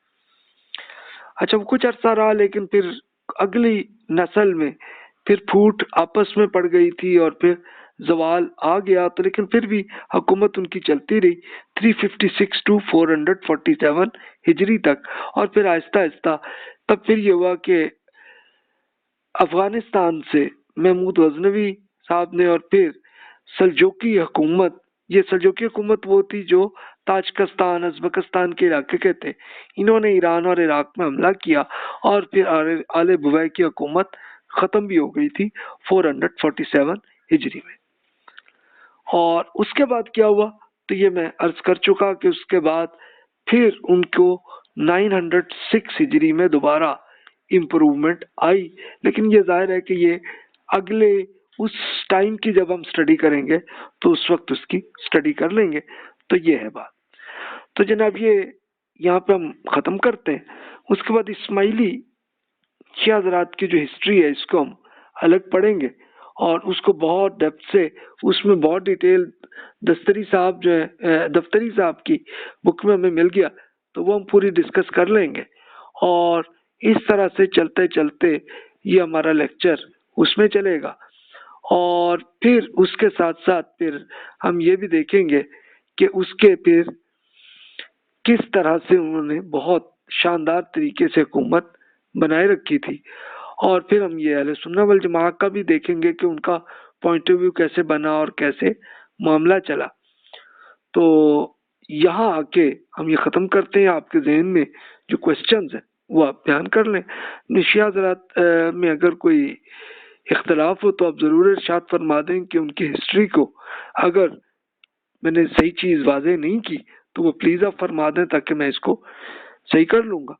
Speaker 1: اچھا وہ کچھ عرصہ رہا، لیکن پھر اگلی نسل میں پھر پھوٹ آپس میں پڑ گئی تھی اور پھر زوال آ گیا. تو لیکن پھر بھی حکومت ان کی چلتی رہی 356 to 447 ہجری تک. اور پھر آہستہ آہستہ تب پھر یہ ہوا کہ افغانستان سے محمود غزنوی صاحب نے، اور پھر سلجوقی حکومت، یہ سلجوقی حکومت وہ تھی جو تاجکستان ازبکستان کے علاقے کے تھے، انہوں نے ایران اور عراق میں حملہ کیا، اور پھر آل بویہ کی حکومت ختم بھی ہو گئی تھی 447 ہجری میں. اور اس کے بعد کیا ہوا؟ تو یہ میں عرض کر چکا کہ اس کے بعد پھر ان کو 906 ہجری میں دوبارہ امپروومنٹ آئی. لیکن یہ ظاہر ہے کہ یہ اگلے اس ٹائم کی جب ہم سٹڈی کریں گے تو اس وقت اس کی سٹڈی کر لیں گے. تو یہ ہے بات. تو جناب یہ یہاں پہ ہم ختم کرتے ہیں. اس کے بعد اسماعیلی شیعہ حضرات کی جو ہسٹری ہے اس کو ہم الگ پڑھیں گے، اور اس کو بہت ڈیپتھ سے، اس میں بہت ڈیٹیل دفتری صاحب کی بک میں ہمیں مل گیا، تو وہ ہم پوری ڈسکس کر لیں گے. اور اس طرح سے چلتے چلتے یہ ہمارا لیکچر اس میں چلے گا. اور پھر اس کے ساتھ ساتھ پھر ہم یہ بھی دیکھیں گے کہ اس کے پھر کس طرح سے انہوں نے بہت شاندار طریقے سے حکومت بنائے رکھی تھی. اور پھر ہم یہ اہل سنہ والجماعہ کا بھی دیکھیں گے کہ ان کا پوائنٹ آف ویو کیسے بنا اور کیسے معاملہ چلا. تو یہاں آ کے ہم یہ ختم کرتے ہیں. آپ کے ذہن میں جو کوسچنز ہیں وہ آپ بیان کر لیں. شیعہ حضرات میں اگر کوئی اختلاف ہو تو آپ ضرور ارشاد فرما دیں کہ ان کی ہسٹری کو اگر میں نے صحیح چیز واضح نہیں کی تو وہ پلیز آپ فرما دیں تاکہ میں اس کو صحیح کر لوں گا.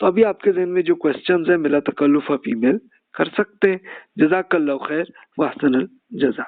Speaker 1: تو ابھی آپ کے ذہن میں جو کوسچنز ہیں بلا تکلف آپ ای میل کر سکتے ہیں. جزاک اللہ خیر واحسن الجزا.